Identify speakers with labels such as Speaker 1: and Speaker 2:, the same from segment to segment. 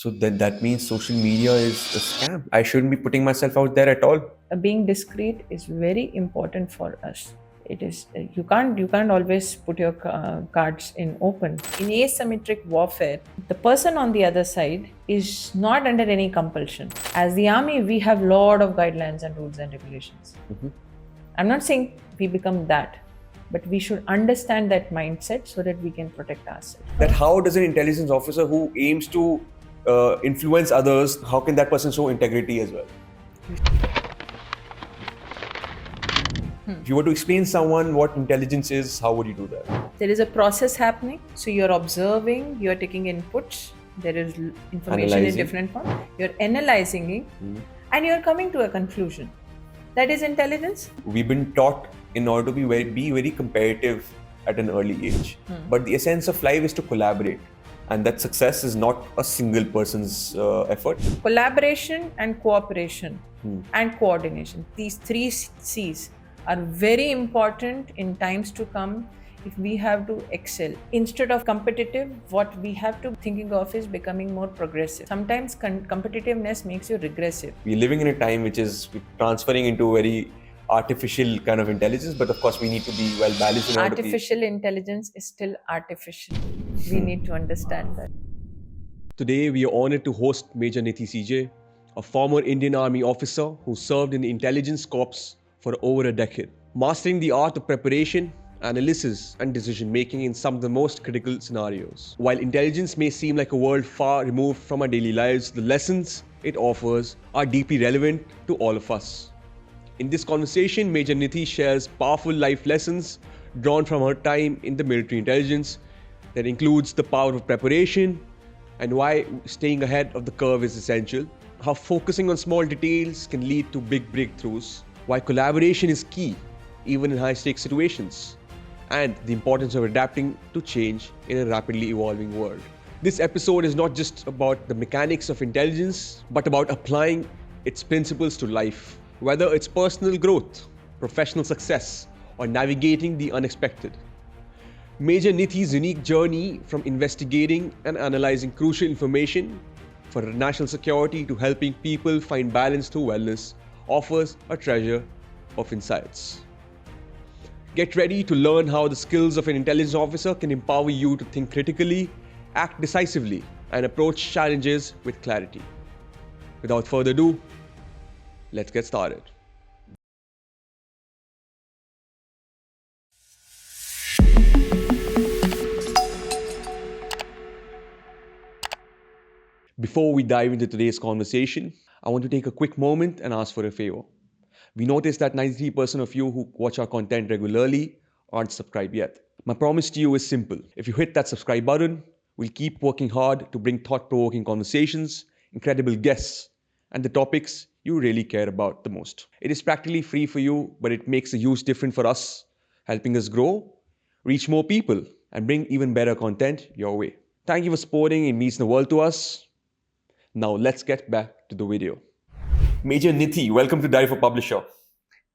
Speaker 1: So then that means social media is a scam. I shouldn't be putting myself out there at all.
Speaker 2: Being discreet is very important for us. It is you can't always put your cards in open. In asymmetric warfare, the person on the other side is not under any compulsion. As the army, we have lot of guidelines and rules and regulations. I'm not saying we become that, but we should understand that mindset so that we can protect ourselves.
Speaker 1: That how does an intelligence officer who aims to influence others, how can that person show integrity as well? If you were to explain someone what intelligence is, how would you do that?
Speaker 2: There is a process happening. So you're observing, you're taking inputs, there is information
Speaker 1: Analyzing.
Speaker 2: in different forms, you're analyzing it, and you're coming to a conclusion. That is intelligence.
Speaker 1: We've been taught in order to be very competitive at an early age. But the essence of life is to collaborate. And that success is not a single person's effort.
Speaker 2: Collaboration and cooperation and coordination. These three C's are very important in times to come if we have to excel. Instead of competitive, what we have to thinking of is becoming more progressive. Sometimes competitiveness makes you regressive.
Speaker 1: We're living in a time which is transferring into very artificial kind of intelligence, but of course we need to be well balanced in order to be.
Speaker 2: Artificial intelligence is still artificial. We need to understand that.
Speaker 3: Today, we are honored to host Maj Nithi CJ, a former Indian Army officer who served in the intelligence corps for over a decade, mastering the art of preparation, analysis, and decision-making in some of the most critical scenarios. While intelligence may seem like a world far removed from our daily lives, the lessons it offers are deeply relevant to all of us. In this conversation, Maj Nithi shares powerful life lessons drawn from her time in the military intelligence that includes the power of preparation and why staying ahead of the curve is essential, how focusing on small details can lead to big breakthroughs, why collaboration is key even in high-stakes situations, and the importance of adapting to change in a rapidly evolving world. This episode is not just about the mechanics of intelligence, but about applying its principles to life, whether it's personal growth, professional success, or navigating the unexpected. Maj Nithi's unique journey from investigating and analyzing crucial information for national security to helping people find balance through wellness offers a treasure of insights. Get ready to learn how the skills of an intelligence officer can empower you to think critically, act decisively, and approach challenges with clarity. Without further ado, let's get started. Before we dive into today's conversation, I want to take a quick moment and ask for a favor. We noticed that 93% of you who watch our content regularly aren't subscribed yet. My promise to you is simple. If you hit that subscribe button, we'll keep working hard to bring thought-provoking conversations, incredible guests, and the topics you really care about the most. It is practically free for you, but it makes a huge difference for us, helping us grow, reach more people, and bring even better content your way. Thank you for supporting. It means the world to us. Now let's get back to the video.
Speaker 1: Maj Nithi, welcome to Diary for Publisher.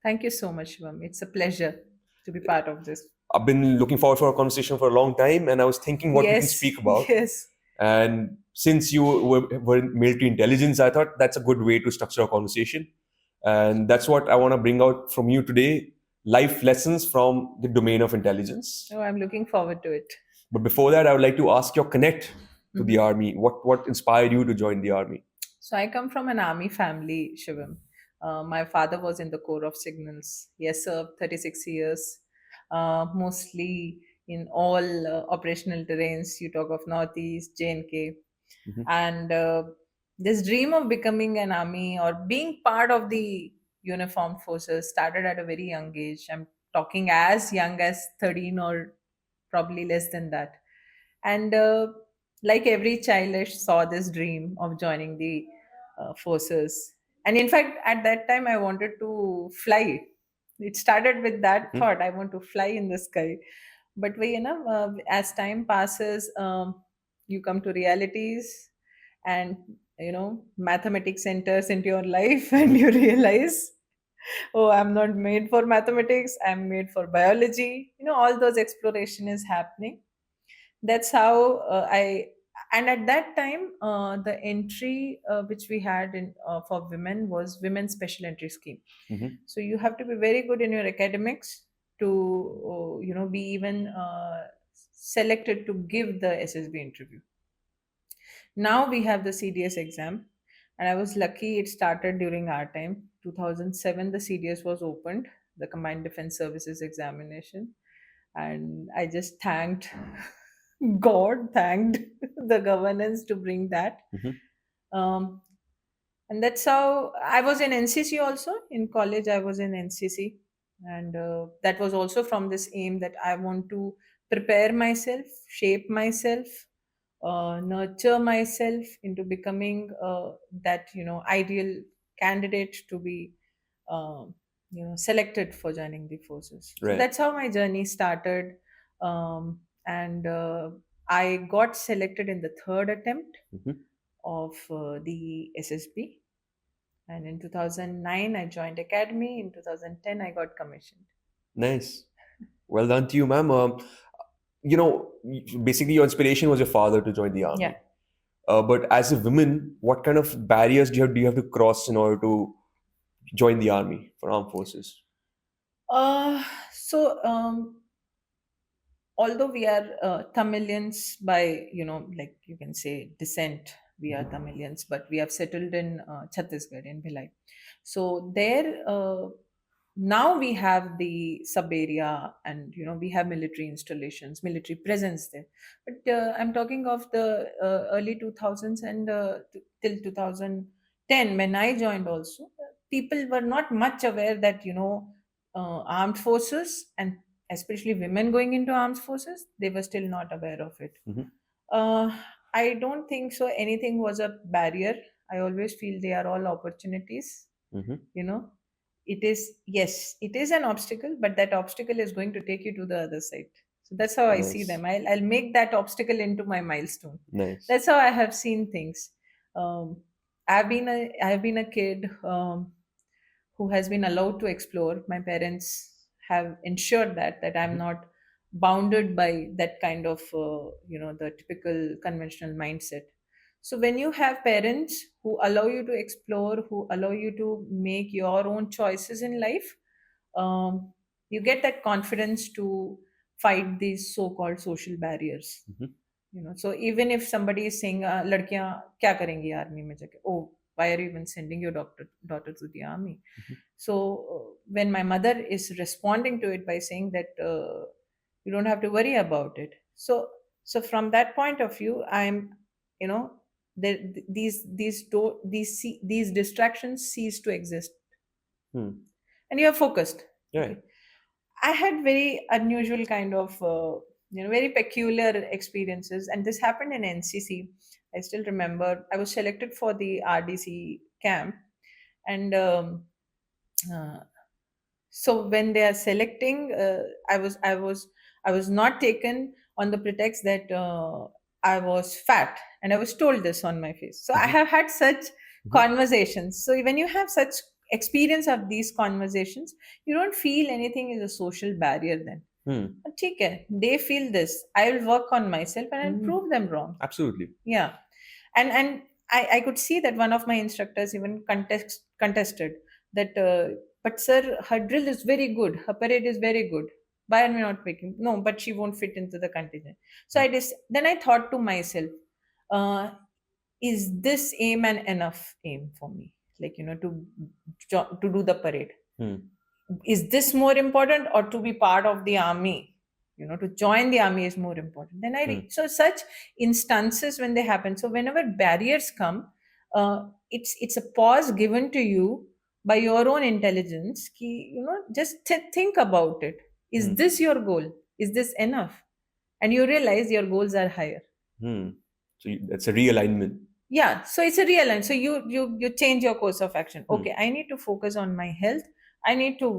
Speaker 2: Thank you so much, Shivam. It's a pleasure to be part of this.
Speaker 1: I've been looking forward for a conversation for a long time, and I was thinking what we can speak about.
Speaker 2: Yes.
Speaker 1: And since you were in military intelligence, I thought that's a good way to structure a conversation. And that's what I want to bring out from you today, life lessons from the domain of intelligence.
Speaker 2: Oh, I'm looking forward to it.
Speaker 1: But before that, I would like to ask your connect to the army. What inspired you to join the army?
Speaker 2: So I come from an army family, Shivam. My father was in the Corps of Signals. He has served 36 years, mostly in all operational terrains. You talk of Northeast, J&K. And this dream of becoming an army or being part of the uniformed forces started at a very young age. I'm talking as young as 13 or probably less than that. And like every child, I saw this dream of joining the forces. And in fact, at that time, I wanted to fly. It started with that thought, I want to fly in the sky. But as time passes, you come to realities, and mathematics enters into your life, and you realize, oh, I'm not made for mathematics, I'm made for biology. All those exploration is happening. That's how And at that time, the entry which we had in for women was women's special entry scheme.
Speaker 1: Mhm.
Speaker 2: So you have to be very good in your academics to be even selected to give the SSB interview. Now we have the CDS exam, and I was lucky it started during our time. 2007, the CDS was opened, the Combined Defense Services examination, and I just thanked God, thanked the governance to bring that.
Speaker 1: Mhm.
Speaker 2: Um, and that's how I was in NCC also. In college, I was in NCC, and that was also from this aim that I want to prepare myself, shape myself, nurture myself into becoming that ideal candidate to be selected for joining the forces. So
Speaker 1: Right.
Speaker 2: that's how my journey started, and I got selected in the third attempt
Speaker 1: Mhm.
Speaker 2: of the SSB. And in 2009, I joined academy. In 2010, I got commissioned.
Speaker 1: Nice. Well done to you, ma'am. Basically, your inspiration was your father to join the
Speaker 2: Yeah.
Speaker 1: army. But as a woman, what kind of barriers do you have to cross in order to join the army for armed forces?
Speaker 2: Uh, so although we are Tamilians by, like you can say descent, we are Tamilians, but we have settled in Chhattisgarh in Bhilai. So there, now we have the sub area, and we have military installations, military presence there. But I'm talking of the early 2000s and till 2010 when I joined. Also, people were not much aware that armed forces, and especially women going into armed forces, they were still not aware of it.
Speaker 1: Mhm.
Speaker 2: uh, I don't think so anything was a barrier. I always feel they are all opportunities.
Speaker 1: Mhm.
Speaker 2: you know it is, yes, it is an obstacle, but that obstacle is going to take you to the other side. So that's how I see
Speaker 1: Nice.
Speaker 2: them. I'll make that obstacle into my milestone.
Speaker 1: Nice.
Speaker 2: That's how I have seen things. um, I've been a kid who has been allowed to explore. My parents have ensured that I'm
Speaker 1: Mhm.
Speaker 2: not bounded by that kind of the typical conventional mindset. So when you have parents who allow you to explore, who allow you to make your own choices in life, um, you get that confidence to fight these so-called social barriers.
Speaker 1: Mhm. Mhm.
Speaker 2: So when my mother is responding to it by saying that you don't have to worry about it. So from that point of view, I'm you know these distractions cease to exist,
Speaker 1: Hmm.
Speaker 2: and you are focused. Okay.
Speaker 1: Right.
Speaker 2: I had very unusual kind of, very peculiar experiences, and this happened in NCC. I still remember I was selected for the RDC camp, and uh, so when they are selecting, I was not taken on the pretext that I was fat, and I was told this on my face. So I
Speaker 1: Mhm.
Speaker 2: have had such
Speaker 1: Mhm.
Speaker 2: conversations. So when you have such experience of these conversations, you don't feel anything is a social barrier then.
Speaker 1: Hmm.
Speaker 2: ठीक है, they feel this. I will work on myself and I'll
Speaker 1: Hmm.
Speaker 2: prove them wrong.
Speaker 1: Absolutely.
Speaker 2: Yeah. And I could see that one of my instructors even contested that, but sir, her drill is very good, her parade is very good. Why are we not picking? No, but she won't fit into the contingent. So then I thought to myself, uh, is this aim an enough aim for me? Like, to do the parade,
Speaker 1: Hmm.
Speaker 2: is this more important, or to be part of the army, to join the army is more important? Then
Speaker 1: Hmm.
Speaker 2: so such instances when they happen, so whenever barriers come, it's a pause given to you by your own intelligence ki, just think about it. Is
Speaker 1: Hmm.
Speaker 2: this your goal? Is this enough? And you realize your goals are higher.
Speaker 1: Hmm. So that's a realignment.
Speaker 2: Yeah, so it's a real line. So you change your course of action.
Speaker 1: Hmm.
Speaker 2: Okay, I need to focus on my health. I need to,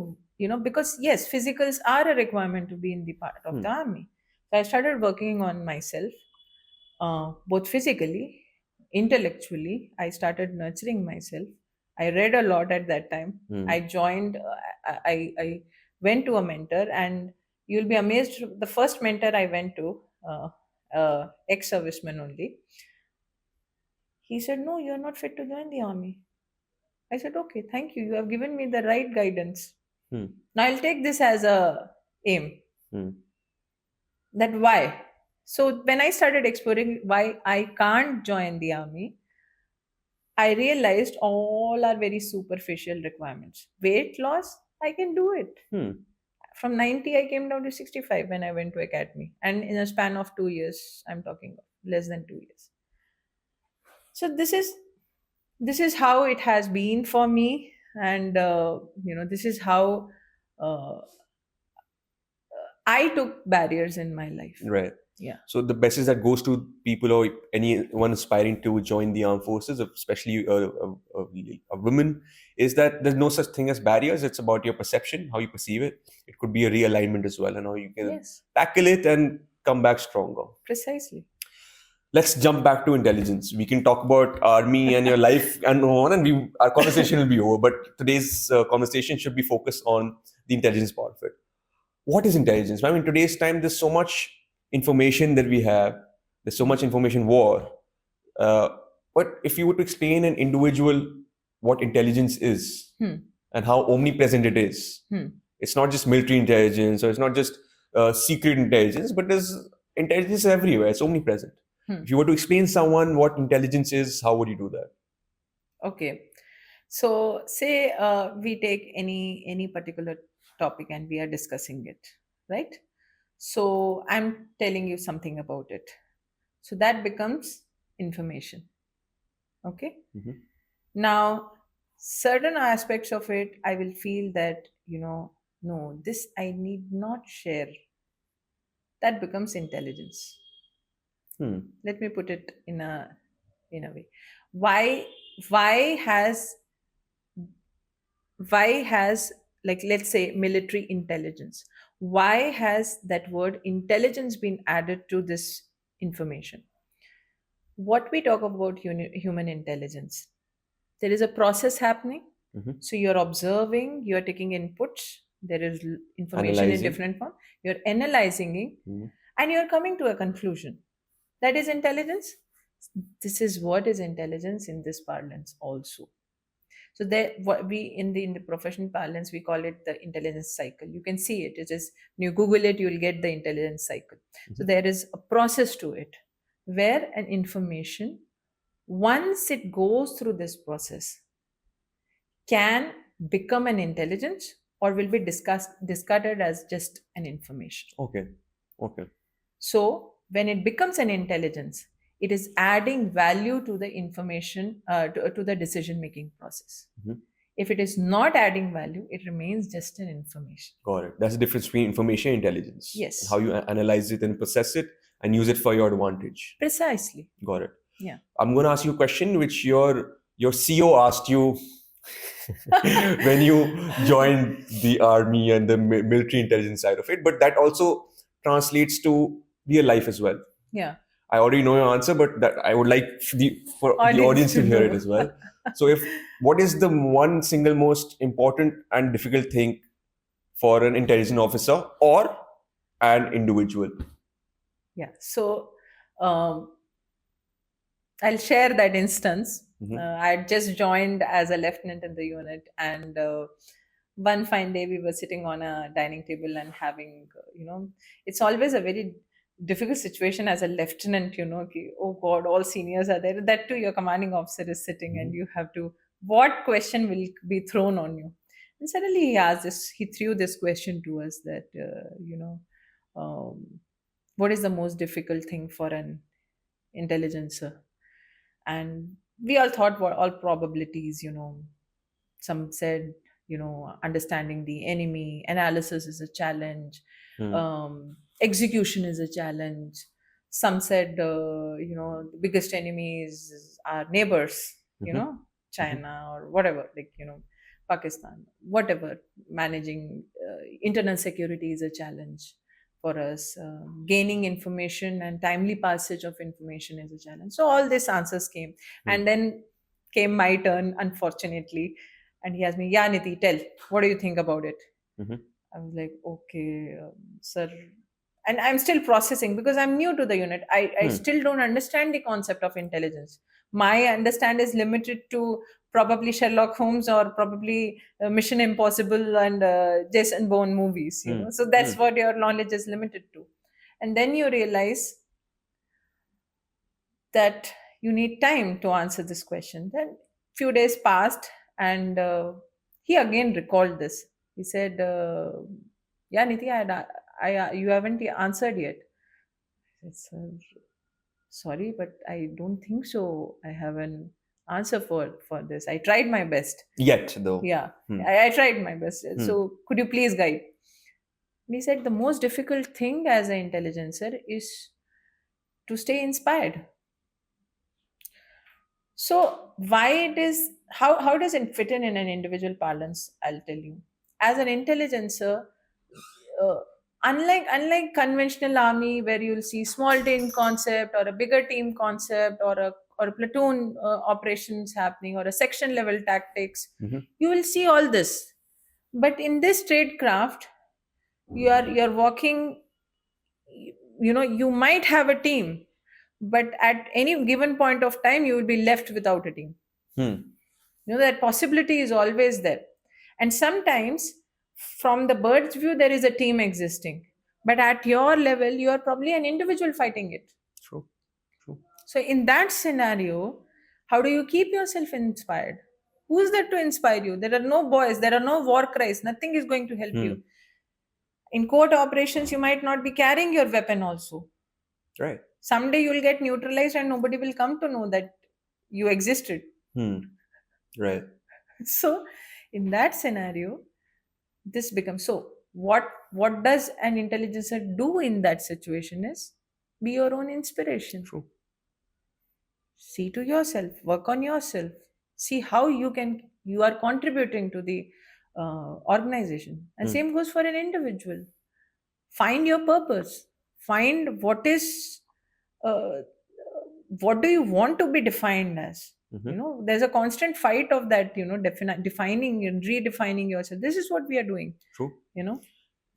Speaker 2: because yes, physicals are a requirement to be in the part of the
Speaker 1: Hmm.
Speaker 2: army. So I started working on myself, both physically, intellectually. I started nurturing myself. I read a lot at that time. I
Speaker 1: Hmm.
Speaker 2: joined, I went to a mentor, and you'll be amazed. The first mentor I went to, ex-serviceman only. He said, "No, you're not fit to join the army." I said, "Okay, thank you. You have given me the right guidance.
Speaker 1: Hmm.
Speaker 2: Now I'll take this as a aim.
Speaker 1: Hmm.
Speaker 2: That why." So when I started exploring why I can't join the army, I realized all are very superficial requirements. Weight loss, I can do it.
Speaker 1: Hmm.
Speaker 2: From 90, I came down to 65 when I went to academy. And in a span of 2 years, I'm talking of less than 2 years. So this is how it has been for me. And, this is how uh, I took barriers in my life.
Speaker 1: Right.
Speaker 2: Yeah.
Speaker 1: So the message that goes to people or anyone aspiring to join the armed forces, especially a woman, is that there's no such thing as barriers. It's about your perception, how you perceive it. It could be a realignment as well, and how you can
Speaker 2: Yes,
Speaker 1: tackle it and come back stronger.
Speaker 2: precisely.
Speaker 1: Let's jump back to intelligence. We can talk about army and your life and on, and our conversation will be over. But today's conversation should be focused on the intelligence part of it. What is intelligence? I mean, today's time, there's so much information that we have. There's so much information war. Uh, but if you were to explain an individual what intelligence is
Speaker 2: Hmm.
Speaker 1: and how omnipresent it is,
Speaker 2: Hmm.
Speaker 1: it's not just military intelligence or it's not just secret intelligence, but there's intelligence everywhere. It's omnipresent.
Speaker 2: Hmm.
Speaker 1: If you were to explain someone what intelligence is, how would you do that?
Speaker 2: Okay. So say we take any particular topic and we are discussing it, right? So I'm telling you something about it. So that becomes information. Okay.
Speaker 1: Mhm.
Speaker 2: Now, certain aspects of it, I will feel that, no, this I need not share. That becomes intelligence.
Speaker 1: Hmm.
Speaker 2: Let me put it in a way. Why why has why has, like, let's say, military intelligence, why has that word intelligence been added to this information? What we talk about human intelligence, there is a process happening.
Speaker 1: Mhm.
Speaker 2: So you're observing, you're taking inputs, there is information in
Speaker 1: Analyzing.
Speaker 2: different form, you're analyzing it,
Speaker 1: Mhm.
Speaker 2: and you're coming to a conclusion. That is intelligence. This is what is intelligence in this parlance also. So there, what we in the professional parlance, we call it the intelligence cycle. You can see it. It is, when you Google it, you will get the intelligence cycle. So
Speaker 1: Mhm.
Speaker 2: there is a process to it, where an information, once it goes through this process, can become an intelligence or will be discarded as just an information.
Speaker 1: Okay. Okay.
Speaker 2: So when it becomes an intelligence, it is adding value to the information, to the decision making process.
Speaker 1: Mhm.
Speaker 2: If it is not adding value, it remains just an information.
Speaker 1: Got it. That's the difference between information and intelligence, and how
Speaker 2: Yes,
Speaker 1: you analyze it and process it and use it for your advantage.
Speaker 2: precisely.
Speaker 1: Got it.
Speaker 2: Yeah.
Speaker 1: I'm going to ask you a question which your CEO asked you when you joined the army and the military intelligence side of it, but that also translates to real life as well.
Speaker 2: Yeah.
Speaker 1: I already know your answer, but that I would like for the
Speaker 2: Audience
Speaker 1: audience
Speaker 2: to
Speaker 1: to hear it
Speaker 2: know.
Speaker 1: as well. So, if what is the one single most important and difficult thing for an intelligence officer or an individual?
Speaker 2: Yeah. So I'll share that instance.
Speaker 1: Mhm.
Speaker 2: I had just joined as a lieutenant in the unit, and one fine day we were sitting on a dining table and having, it's always a very difficult situation as a lieutenant, oh God, all seniors are there. That too, your commanding officer is sitting, and
Speaker 1: Mhm.
Speaker 2: you have to, what question will be thrown on you? And suddenly he threw this question to us that, what is the most difficult thing for an intelligencer? And we all thought were all probabilities. Some said, understanding the enemy analysis is a challenge,
Speaker 1: Hmm.
Speaker 2: execution is a challenge. Some said, the biggest enemies are neighbors,
Speaker 1: Mhm. Mhm.
Speaker 2: China or whatever, like, Pakistan, whatever. Managing internal security is a challenge for us. Gaining information and timely passage of information is a challenge. So all these answers came,
Speaker 1: Hmm.
Speaker 2: and then came my turn, unfortunately, and he asked me, "Yeah, Niti, tell, what do you think about it?"
Speaker 1: Mhm.
Speaker 2: I was like, "Okay, sir, and I'm still processing because I'm new to the unit. I still don't understand the concept of intelligence. My understand is limited to probably Sherlock Holmes or probably Mission Impossible and Jason Bourne movies, so that's what your knowledge is limited to. And then you realize that you need time to answer this question. Then few days passed, and he again recalled this. He said, yeah, Niti, you haven't answered yet. I said, "Sir, sorry, but I don't think so. I have an answer for this. I tried my best.
Speaker 1: Yet, though.
Speaker 2: Yeah, I tried my best. So could you please guide?" And he said, the most difficult thing as an intelligencer is to stay inspired. So why it is, how does it fit in an individual parlance? I'll tell you. As an intelligencer, uh, unlike conventional army where you'll see small team concept or a bigger team concept or a platoon operations happening or a section level tactics, you will see all this. But in this trade craft, you're walking. You might have a team, but at any given point of time, you will be left without a team. That possibility is always there. And sometimes from the bird's view there is a team existing, but at your level you are probably an individual fighting it.
Speaker 1: True.
Speaker 2: So in that scenario, how do you keep yourself inspired? Who's there to inspire you? There are no boys, there are no war cries, nothing is going to help you. In court operations you might not be carrying your weapon also.
Speaker 1: Right.
Speaker 2: Someday you will get neutralized and nobody will come to know that you existed.
Speaker 1: Right.
Speaker 2: So in that scenario, this becomes, so what does an intelligencer do in that situation is be your own inspiration.
Speaker 1: True.
Speaker 2: See to yourself, work on yourself, see how you are contributing to the organization. And same goes for an individual. Find your purpose, find what do you want to be defined as. There's a constant fight of that, defining and redefining yourself. This is what we are doing.
Speaker 1: True.
Speaker 2: you know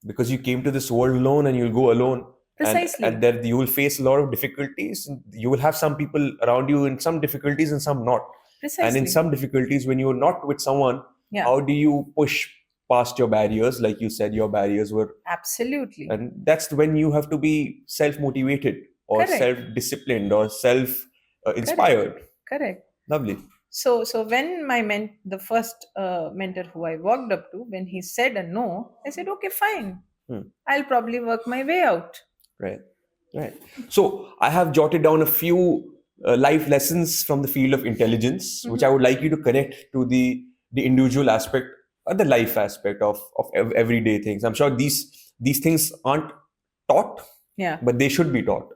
Speaker 1: Because you came to this world alone and you'll go alone.
Speaker 2: Precisely.
Speaker 1: And then you will face a lot of difficulties. You will have some people around you in some difficulties and some not.
Speaker 2: Precisely.
Speaker 1: And in some difficulties, when you're not with someone,
Speaker 2: Yeah.
Speaker 1: how do you push past your barriers? Like you said, your barriers were.
Speaker 2: Absolutely.
Speaker 1: And that's when you have to be self-motivated or
Speaker 2: Correct.
Speaker 1: self-disciplined or self-inspired.
Speaker 2: Correct.
Speaker 1: Lovely.
Speaker 2: So when the first mentor who I walked up to, when he said a no, I said, okay, fine. I'll probably work my way out.
Speaker 1: Right. So I have jotted down a few life lessons from the field of intelligence, which I would like you to connect to the individual aspect or the life aspect of everyday things. I'm sure these things aren't taught, but they should be taught.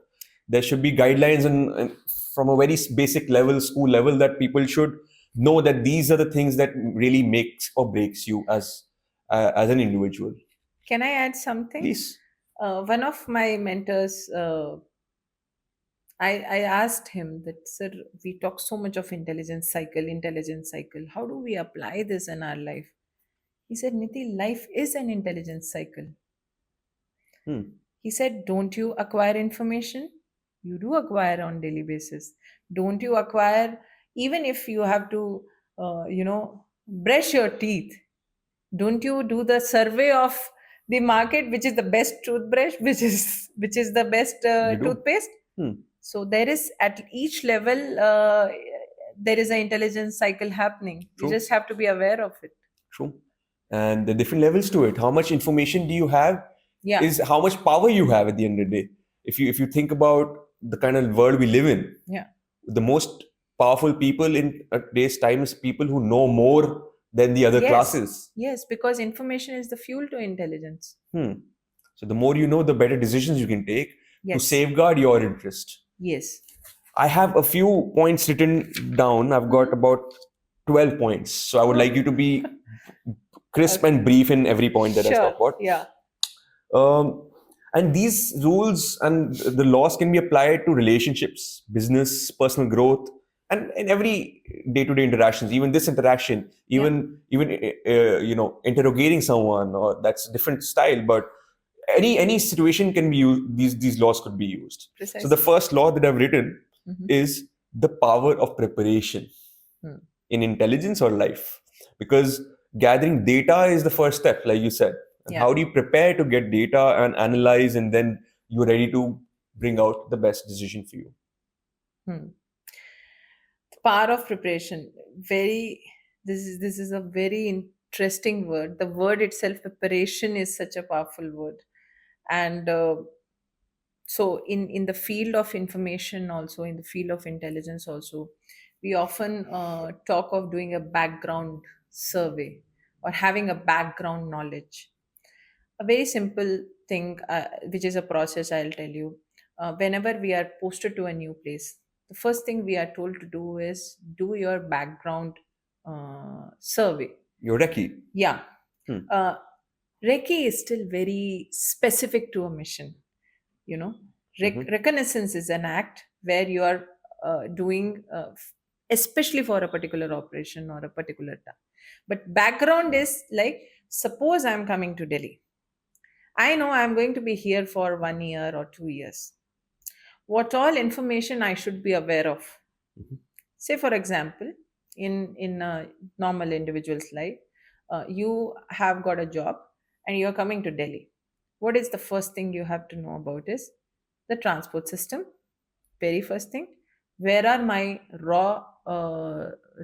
Speaker 1: There should be guidelines and from a very basic level, school level, that people should know that these are the things that really makes or breaks you as an individual.
Speaker 2: Can I add something?
Speaker 1: Please.
Speaker 2: One of my mentors, I asked him that, sir, we talk so much of intelligence cycle. How do we apply this in our life? He said, Niti, life is an intelligence cycle. He said, don't you acquire information? You do acquire on daily basis. Don't you acquire, even if you have to, brush your teeth, don't you do the survey of the market, which is the best toothbrush, which is the best toothpaste? So there is, at each level, there is an intelligence cycle happening.
Speaker 1: True.
Speaker 2: You just have to be aware of it.
Speaker 1: True. And the different levels to it. How much information do you have?
Speaker 2: Yeah.
Speaker 1: Is how much power you have at the end of the day. If you think about the kind of world we live in, the most powerful people in today's time is people who know more than the other classes.
Speaker 2: Yes, because information is the fuel to intelligence.
Speaker 1: So the more you know, the better decisions you can take to safeguard your interest.
Speaker 2: Yes.
Speaker 1: I have a few points written down. I've got about 12 points. So I would like you to be crisp and brief in every point that I talk about.
Speaker 2: Yeah.
Speaker 1: And these rules and the laws can be applied to relationships, business, personal growth, and in every day-to-day interactions. Even this interaction, even interrogating someone, or that's a different style. But any situation can be used. These laws could be used. So
Speaker 2: Precisely.
Speaker 1: the first law that I've written
Speaker 2: Mhm.
Speaker 1: is the power of preparation
Speaker 2: Hmm.
Speaker 1: in intelligence or life, because gathering data is the first step, like you said. And
Speaker 2: Yeah.
Speaker 1: how do you prepare to get data and analyze, and then you're ready to bring out the best decision for you?
Speaker 2: Hmm. The power of preparation. Very. This is a very interesting word. The word itself, preparation, is such a powerful word, and so in the field of information, also in the field of intelligence, also we often talk of doing a background survey or having a background knowledge. A very simple thing, which is a process, I'll tell you. Whenever we are posted to a new place, the first thing we are told to do is do your background survey.
Speaker 1: You're recce.
Speaker 2: Yeah.
Speaker 1: Hmm.
Speaker 2: uh, Reiki is still very specific to a mission. You know,
Speaker 1: Mhm.
Speaker 2: reconnaissance is an act where you are doing, especially for a particular operation or a particular task. But background is like, suppose I'm coming to Delhi. I know I'm going to be here for 1 year or 2 years. What all information I should be aware of?
Speaker 1: Mhm.
Speaker 2: Say, for example, in a normal individual's life, you have got a job and you're coming to Delhi. What is the first thing you have to know about is the transport system. Very first thing, where are my raw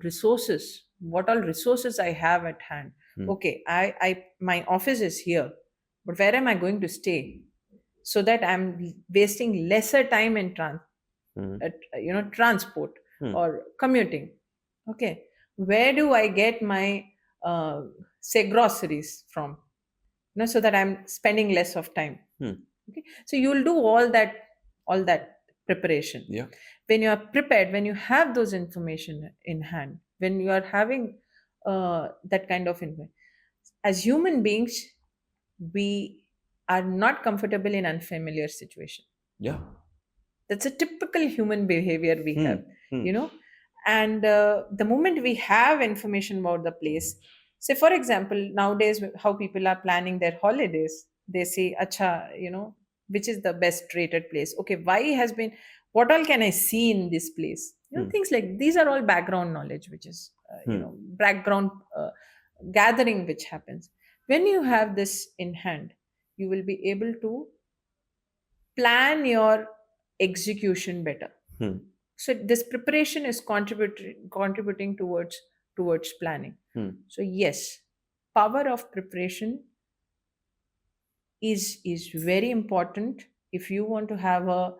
Speaker 2: resources? What all resources I have at hand?
Speaker 1: Hmm.
Speaker 2: Okay, I my office is here, but where am I going to stay? So that I'm wasting lesser time in
Speaker 1: Hmm.
Speaker 2: transport
Speaker 1: Hmm.
Speaker 2: or commuting. Okay, where do I get my say groceries from? So that I'm spending less of time.
Speaker 1: Hmm.
Speaker 2: Okay, so you'll do all that preparation.
Speaker 1: Yeah.
Speaker 2: When you are prepared, when you have those information in hand, when you are having that kind of information, as human beings, we are not comfortable in unfamiliar situation.
Speaker 1: Yeah.
Speaker 2: That's a typical human behavior we
Speaker 1: Hmm.
Speaker 2: have,
Speaker 1: Hmm.
Speaker 2: you know. And the moment we have information about the place, say for example, nowadays how people are planning their holidays, they say, acha, which is the best rated place? Okay, why has been, what all can I see in this place?
Speaker 1: Hmm.
Speaker 2: Things like these are all background knowledge, which is
Speaker 1: Hmm.
Speaker 2: background gathering which happens. When you have this in hand, you will be able to plan your execution better.
Speaker 1: Hmm.
Speaker 2: So this preparation is contributing towards planning.
Speaker 1: Hmm.
Speaker 2: So yes, power of preparation is very important if you want to have a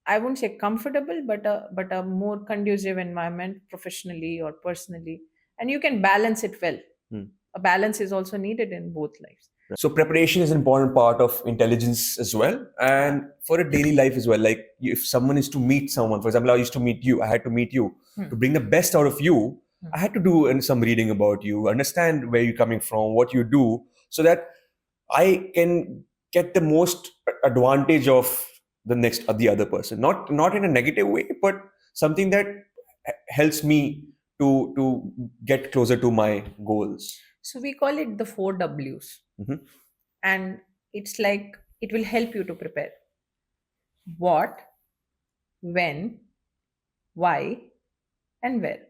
Speaker 2: I wouldn't say comfortable, but a more conducive environment professionally or personally, and you can balance it well.
Speaker 1: Hmm.
Speaker 2: A balance is also needed in both lives.
Speaker 1: So preparation is an important part of intelligence as well, and for a daily life as well. Like if someone is to meet someone, for example, I used to meet you. I had to meet you
Speaker 2: Hmm.
Speaker 1: to bring the best out of you.
Speaker 2: Hmm.
Speaker 1: I had to do some reading about you, understand where you're coming from, what you do, so that I can get the most advantage of the other person. Not in a negative way, but something that helps me to get closer to my goals.
Speaker 2: So we call it the 4 W's.
Speaker 1: Mhm.
Speaker 2: And it's like it will help you to prepare: what, when, why, and where.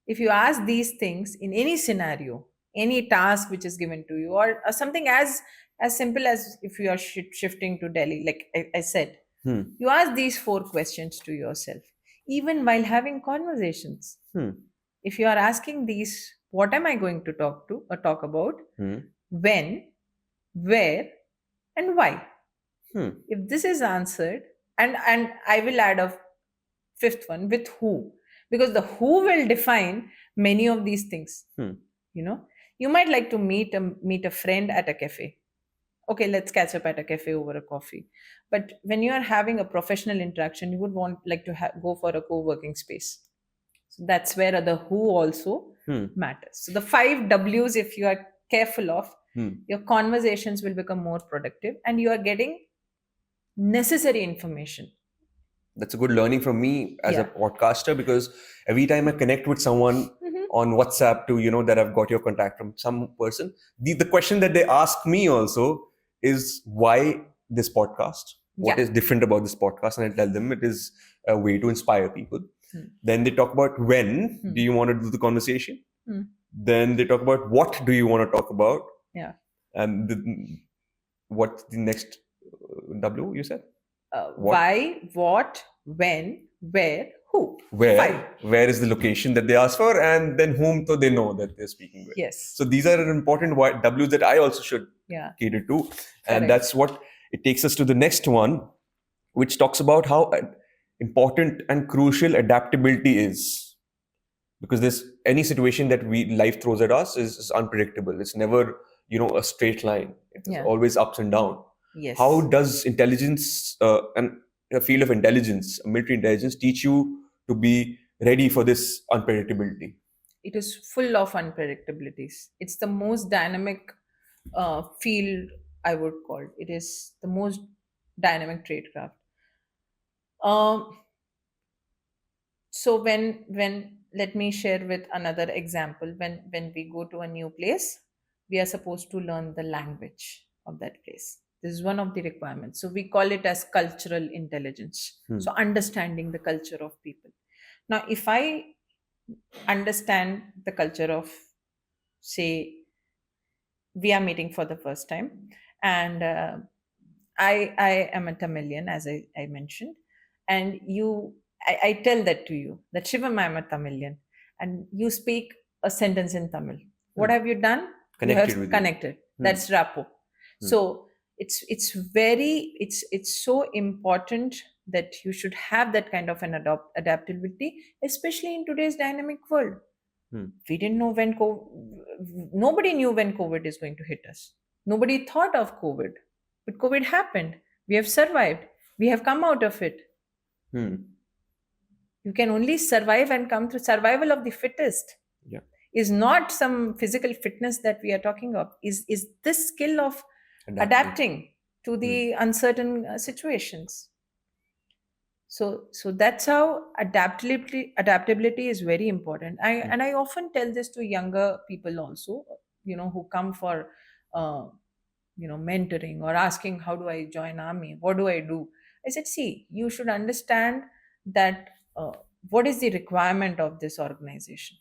Speaker 2: If you ask these things in any scenario, any task which is given to you, or something as simple as if you are shifting to Delhi, like I said,
Speaker 1: Hmm.
Speaker 2: you ask these 4 questions to yourself, even while having conversations.
Speaker 1: Hmm.
Speaker 2: If you are asking these, what am I going to talk to or talk about,
Speaker 1: Hmm.
Speaker 2: when, where, and why?
Speaker 1: Hmm.
Speaker 2: If this is answered, and I will add a fifth one, with who, because the who will define many of these things.
Speaker 1: Hmm.
Speaker 2: you know you might like to meet a friend at a cafe. Okay, let's catch up at a cafe over a coffee. But when you are having a professional interaction, you would want like to go for a co-working space. So that's where the who also
Speaker 1: Hmm.
Speaker 2: matters. So the 5 W's, if you are careful of,
Speaker 1: Hmm.
Speaker 2: your conversations will become more productive and you are getting necessary information.
Speaker 1: That's a good learning from me as a
Speaker 2: Yeah.
Speaker 1: podcaster, because every time I connect with someone
Speaker 2: Mhm.
Speaker 1: on WhatsApp to that I've got your contact from some person. The question that they ask me also is why this podcast? What
Speaker 2: Yeah.
Speaker 1: is different about this podcast? And I tell them it is a way to inspire people. Then they talk about when do you want to do the conversation. Then they talk about what do you want to talk about.
Speaker 2: Yeah.
Speaker 1: And what's the next W you said?
Speaker 2: Why, what, when, where, who.
Speaker 1: Where?
Speaker 2: Five.
Speaker 1: Where is the location that they ask for, and then whom so they know that they're speaking with.
Speaker 2: Yes.
Speaker 1: So these are important W's that I also should cater to. And
Speaker 2: Correct.
Speaker 1: that's what it takes us to the next one, which talks about how important and crucial adaptability is. Because there's any situation that life throws at us is unpredictable. It's never, a straight line. It's always ups and down.
Speaker 2: Yes.
Speaker 1: How does intelligence and a field of intelligence, military intelligence, teach you to be ready for this unpredictability?
Speaker 2: It is full of unpredictabilities. It's the most dynamic field, I would call it. It is the most dynamic tradecraft. So when let me share with another example. When we go to a new place, we are supposed to learn the language of that place. This is one of the requirements. So we call it as cultural intelligence. So understanding the culture of people. Now, if I understand the culture of, say, we are meeting for the first time, and I am a Tamilian, as I mentioned, and I tell that to you, that Shivam, I'm a Tamilian, and you speak a sentence in Tamil. What have you done?
Speaker 1: Connected
Speaker 2: you have
Speaker 1: with
Speaker 2: connected. That's rapport. So it's so important that you should have that kind of an adaptability, especially in today's dynamic world. We didn't know when nobody knew when COVID is going to hit us. Nobody thought of COVID, but COVID happened. We have survived. We have come out of it. You can only survive and come through survival of the fittest.
Speaker 1: Yeah.
Speaker 2: Is not some physical fitness that we are talking of. Is this skill of adapting to the uncertain situations. So that's how adaptability is very important. And I often tell this to younger people also, who come for mentoring or asking, how do I join army, what do I do? I said, see, you should understand that what is the requirement of this organization.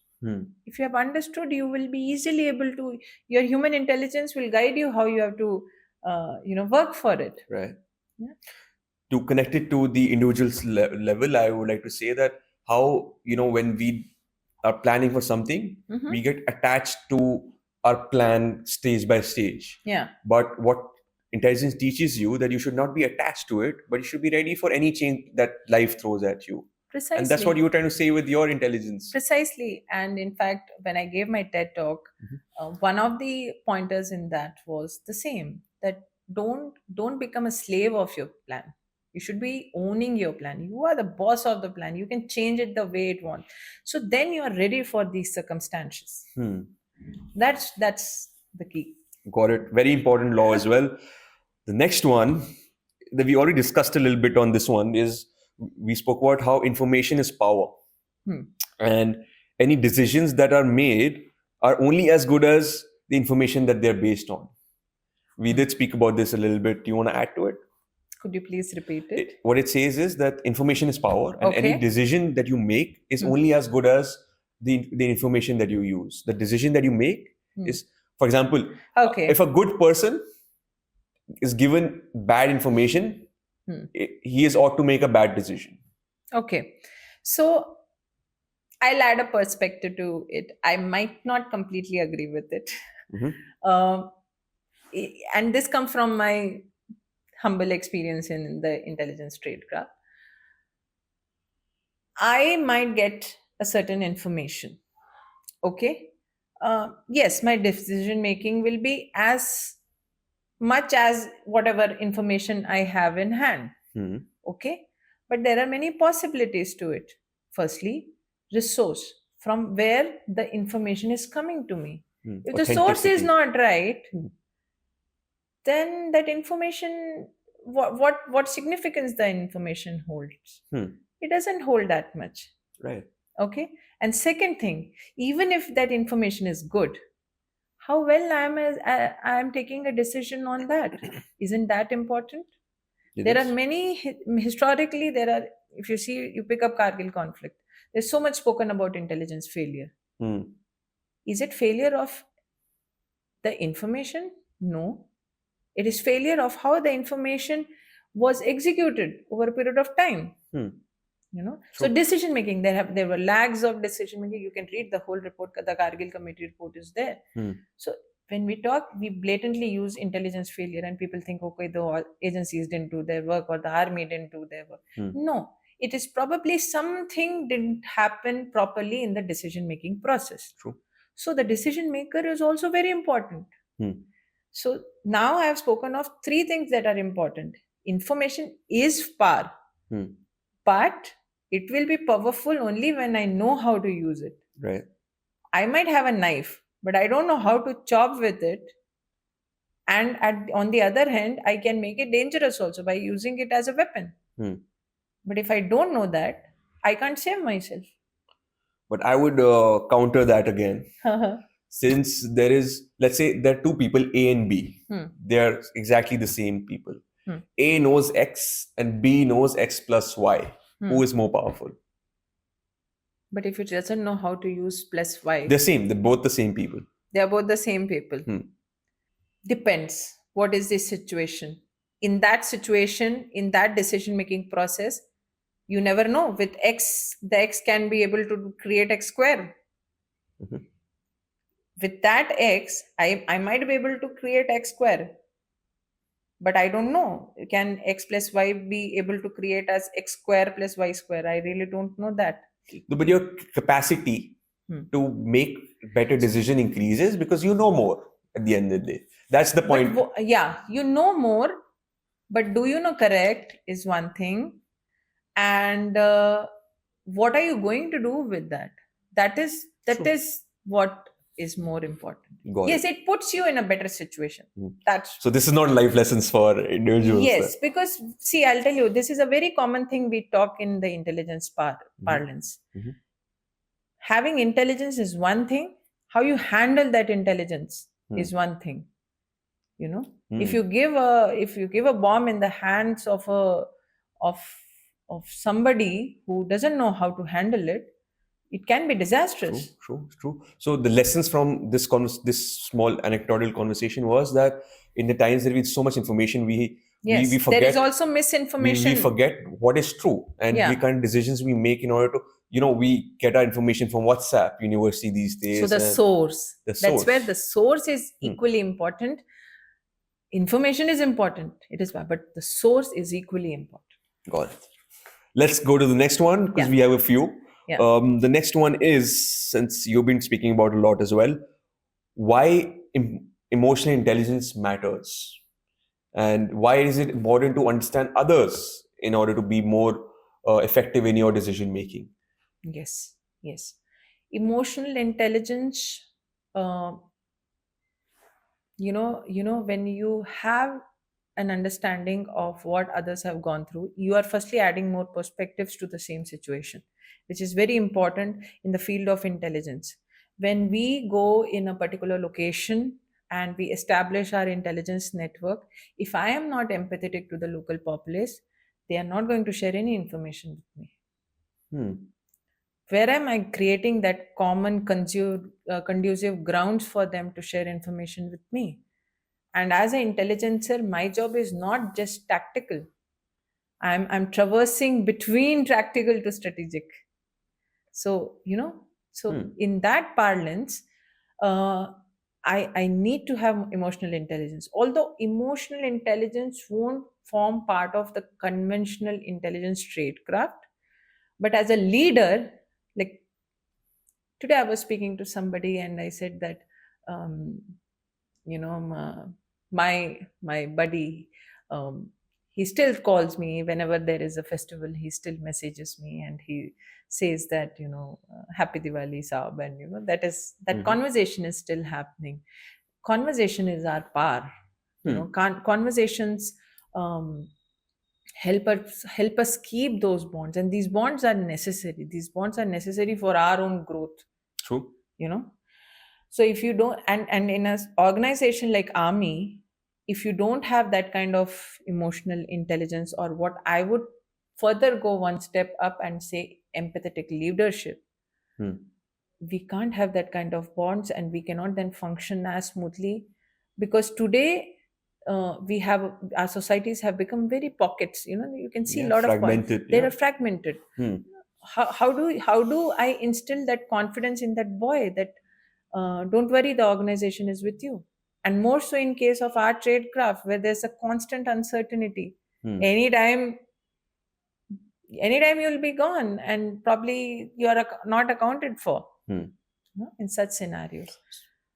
Speaker 2: If you have understood, you will be easily able to, your human intelligence will guide you how you have to work for it.
Speaker 1: Right.
Speaker 2: Yeah.
Speaker 1: To connect it to the individual's level, I would like to say that how, when we are planning for something, we get attached to our plan stage by stage.
Speaker 2: Yeah.
Speaker 1: But what intelligence teaches you that you should not be attached to it, but you should be ready for any change that life throws at you.
Speaker 2: Precisely.
Speaker 1: And that's what you were trying to say with your intelligence.
Speaker 2: Precisely. And in fact, when I gave my TED talk, one of the pointers in that was the same, that don't become a slave of your plan. You should be owning your plan. You are the boss of the plan. You can change it the way it wants. So then you are ready for these circumstances. That's the key.
Speaker 1: Got it. Very important law as well. The next one that we already discussed a little bit on this one is we spoke about how information is power. And any decisions that are made are only as good as the information that they're based on. We did speak about this a little bit. Do you want to add to it?
Speaker 2: Could you please repeat it?
Speaker 1: What it says is that information is power, and any decision that you make is only as good as the information that you use. The decision that you make is, for example, if a good person is given bad information, he is ought to make a bad decision.
Speaker 2: Okay. So I'll add a perspective to it. I might not completely agree with it. And this comes from my humble experience in the intelligence tradecraft. I might get a certain information. Okay. Yes, my decision making will be as much as whatever information I have in hand. Okay. But there are many possibilities to it. Firstly, resource, from where the information is coming to me. If the source is not right, then that information, what significance the information holds? It doesn't hold that much.
Speaker 1: Right.
Speaker 2: Okay. And second thing, even if that information is good, how well I am taking a decision on that. Isn't that important?
Speaker 1: It
Speaker 2: There are
Speaker 1: is.
Speaker 2: many, historically, there are, if you see, you pick up Kargil conflict, there's so much spoken about intelligence failure.
Speaker 1: Hmm.
Speaker 2: Is it failure of the information? No. It is failure of how the information was executed over a period of time.
Speaker 1: Hmm.
Speaker 2: So
Speaker 1: True.
Speaker 2: decision making, there were lags of decision making. You can read the whole report. The Kargil committee report is there.
Speaker 1: Hmm.
Speaker 2: So when we talk, we blatantly use intelligence failure, and people think, okay, the agencies didn't do their work or the army didn't do their work.
Speaker 1: Hmm.
Speaker 2: No, it is probably something didn't happen properly in the decision making process.
Speaker 1: True.
Speaker 2: So the decision maker is also very important.
Speaker 1: Hmm.
Speaker 2: So now I have spoken of three things that are important. Information is power,
Speaker 1: Hmm.
Speaker 2: but it will be powerful only when I know how to use it.
Speaker 1: Right.
Speaker 2: I might have a knife, but I don't know how to chop with it. And on the other hand, I can make it dangerous also by using it as a weapon.
Speaker 1: Hmm.
Speaker 2: But if I don't know that, I can't save myself.
Speaker 1: But I would counter that again. Since there is, let's say, there are two people, A and B. They are exactly the same people. A knows X and B knows X plus Y. Who is more powerful?
Speaker 2: But if it doesn't know how to use plus Y,
Speaker 1: They're same. They're both the same people.
Speaker 2: they are both the same people. Depends. What is the situation? In that situation, in that decision making process, you never know. With X, the X can be able to create X square. With that X, I might be able to create X square. But I don't know. Can X plus Y be able to create as X square plus Y square? I really don't know that.
Speaker 1: No, but your capacity to make better decision increases because you know more at the end of the day. That's the point.
Speaker 2: But, yeah, you know more, but do you know correct is one thing. And what are you going to do with that? That is what is more important. Yes, it puts you in a better situation. That's
Speaker 1: So this is not life lessons for individuals.
Speaker 2: yes, because see, I'll tell you, this is a very common thing we talk in the intelligence parlance. Having intelligence is one thing. How you handle that intelligence is one thing. If you give a bomb in the hands of somebody who doesn't know how to handle it, it can be disastrous.
Speaker 1: True. So the lessons from this small anecdotal conversation was that in the times that with so much information, we forget.
Speaker 2: There is also misinformation.
Speaker 1: We forget what is true, and the kind of decisions we make in order to, we get our information from WhatsApp University these days.
Speaker 2: So the source. That's where the source is equally important. Information is important. It is, but the source is equally important.
Speaker 1: Got it. Let's go to the next one because we have a few.
Speaker 2: Yeah.
Speaker 1: The next one is, since you've been speaking about a lot as well, why emotional intelligence matters, and why is it important to understand others in order to be more effective in your decision making?
Speaker 2: Yes. Emotional intelligence. When you have an understanding of what others have gone through, you are firstly adding more perspectives to the same situation, which is very important in the field of intelligence. When we go in a particular location and we establish our intelligence network, if I am not empathetic to the local populace, they are not going to share any information with me. Where am I creating that common conducive grounds for them to share information with me? And as an intelligencer, my job is not just tactical. I'm traversing between tactical to strategic. So, in that parlance, I need to have emotional intelligence. Although emotional intelligence won't form part of the conventional intelligence tradecraft, but as a leader, like today I was speaking to somebody and I said that, my buddy, he still calls me whenever there is a festival. He still messages me and he says that, happy Diwali Saab, and that conversation is still happening. Conversation is our power. Conversations help us keep those bonds, and these bonds are necessary. These bonds are necessary for our own growth,
Speaker 1: True.
Speaker 2: you know. So if you don't, and in an organization like army, if you don't have that kind of emotional intelligence, or what I would further go one step up and say empathetic leadership,
Speaker 1: Hmm.
Speaker 2: we can't have that kind of bonds, and we cannot then function as smoothly, because today we have, our societies have become very pockets, you can see a
Speaker 1: Yeah,
Speaker 2: lot of points,
Speaker 1: fragmented.
Speaker 2: they
Speaker 1: Yeah.
Speaker 2: are fragmented.
Speaker 1: Hmm.
Speaker 2: How do I instill that confidence in that boy, that don't worry, the organization is with you? And more so in case of our trade craft, where there's a constant uncertainty.
Speaker 1: Hmm.
Speaker 2: Anytime you'll be gone, and probably you are not accounted for,
Speaker 1: Hmm.
Speaker 2: in such scenarios.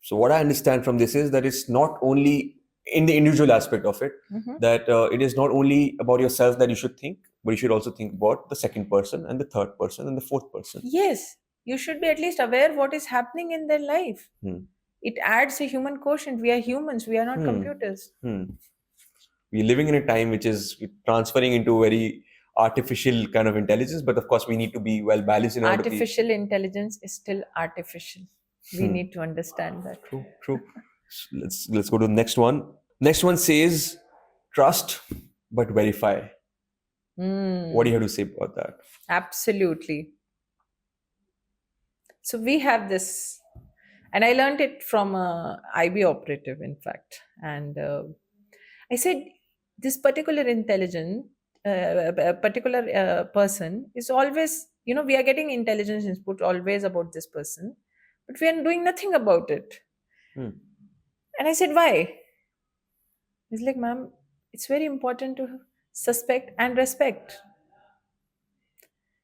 Speaker 1: So what I understand from this is that it's not only in the individual aspect of it,
Speaker 2: Mhm.
Speaker 1: that it is not only about yourself that you should think, but you should also think about the second person and the third person and the fourth person.
Speaker 2: Yes, you should be at least aware what is happening in their life.
Speaker 1: Hmm.
Speaker 2: It adds a human quotient. We are humans, we are not
Speaker 1: Hmm.
Speaker 2: computers.
Speaker 1: Hmm. We're living in a time which is transferring into very artificial kind of intelligence, but of course we need to be well balanced in order to be
Speaker 2: Artificial intelligence is still artificial. We
Speaker 1: Hmm.
Speaker 2: need to understand that.
Speaker 1: true. True. Let's go to the next one. Next one says trust but verify. What do you have to say about that?
Speaker 2: Absolutely. So we have this, and I learned it from a IB operative, in fact. And I said, this particular particular person is always, we are getting intelligence input always about this person, but we are doing nothing about it.
Speaker 1: Hmm.
Speaker 2: And I said, why? He's like, ma'am, it's very important to suspect and respect.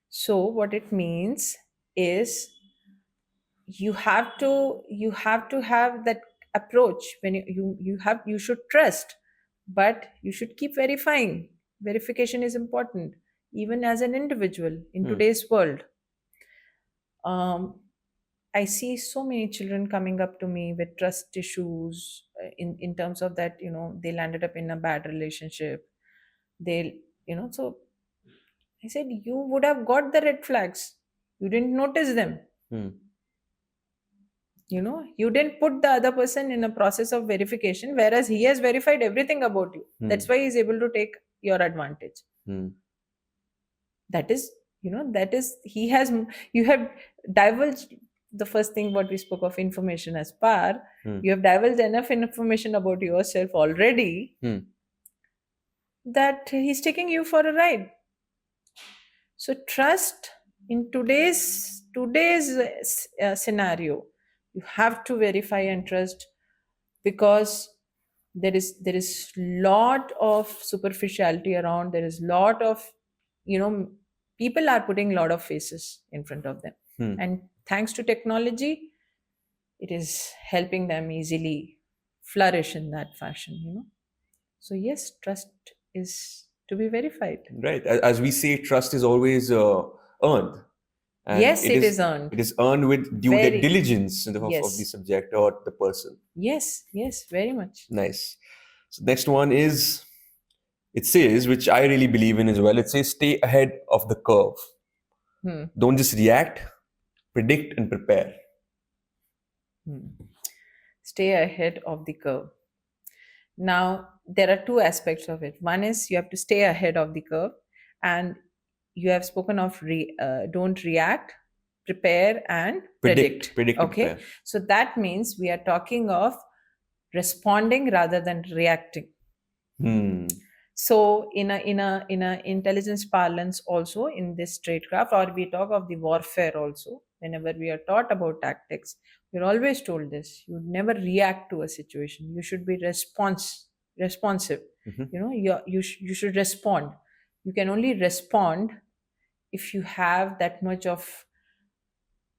Speaker 2: So what it means is, you have to have that approach. When you should trust, but you should keep verifying. Verification is important, even as an individual in
Speaker 1: Hmm.
Speaker 2: today's world. I see so many children coming up to me with trust issues, in terms of that, they landed up in a bad relationship. So I said, you would have got the red flags, you didn't notice them.
Speaker 1: Hmm.
Speaker 2: You didn't put the other person in a process of verification, whereas he has verified everything about you. That's why he's able to take your advantage.
Speaker 1: Hmm.
Speaker 2: That is, he has, you have divulged the first thing what we spoke of, information as power.
Speaker 1: Hmm.
Speaker 2: You have divulged enough information about yourself already,
Speaker 1: Hmm.
Speaker 2: that he's taking you for a ride. So trust in today's scenario, you have to verify and trust, because there is lot of superficiality around. There is lot of, people are putting a lot of faces in front of them,
Speaker 1: Hmm.
Speaker 2: and thanks to technology, it is helping them easily flourish in that fashion. So yes, trust is to be verified.
Speaker 1: Right. As we say, trust is always earned, and
Speaker 2: Yes, it is earned.
Speaker 1: it is earned with due
Speaker 2: Very.
Speaker 1: diligence of the
Speaker 2: Yes.
Speaker 1: subject or the person.
Speaker 2: Yes, very much.
Speaker 1: Nice. So next one is, it says, which I really believe in as well. It says stay ahead of the curve.
Speaker 2: Hmm.
Speaker 1: Don't just react, predict and prepare.
Speaker 2: Stay ahead of the curve. Now, there are two aspects of it. One is you have to stay ahead of the curve, and you have spoken of don't react, prepare, and predict.
Speaker 1: Predict and
Speaker 2: Okay,
Speaker 1: prepare.
Speaker 2: so that means we are talking of responding rather than reacting.
Speaker 1: Hmm.
Speaker 2: So, in a intelligence parlance, also in this tradecraft, or we talk of the warfare also. Whenever we are taught about tactics, we're always told this: you never react to a situation. You should be responsive.
Speaker 1: Mhm.
Speaker 2: You should respond. You can only respond if you have that much of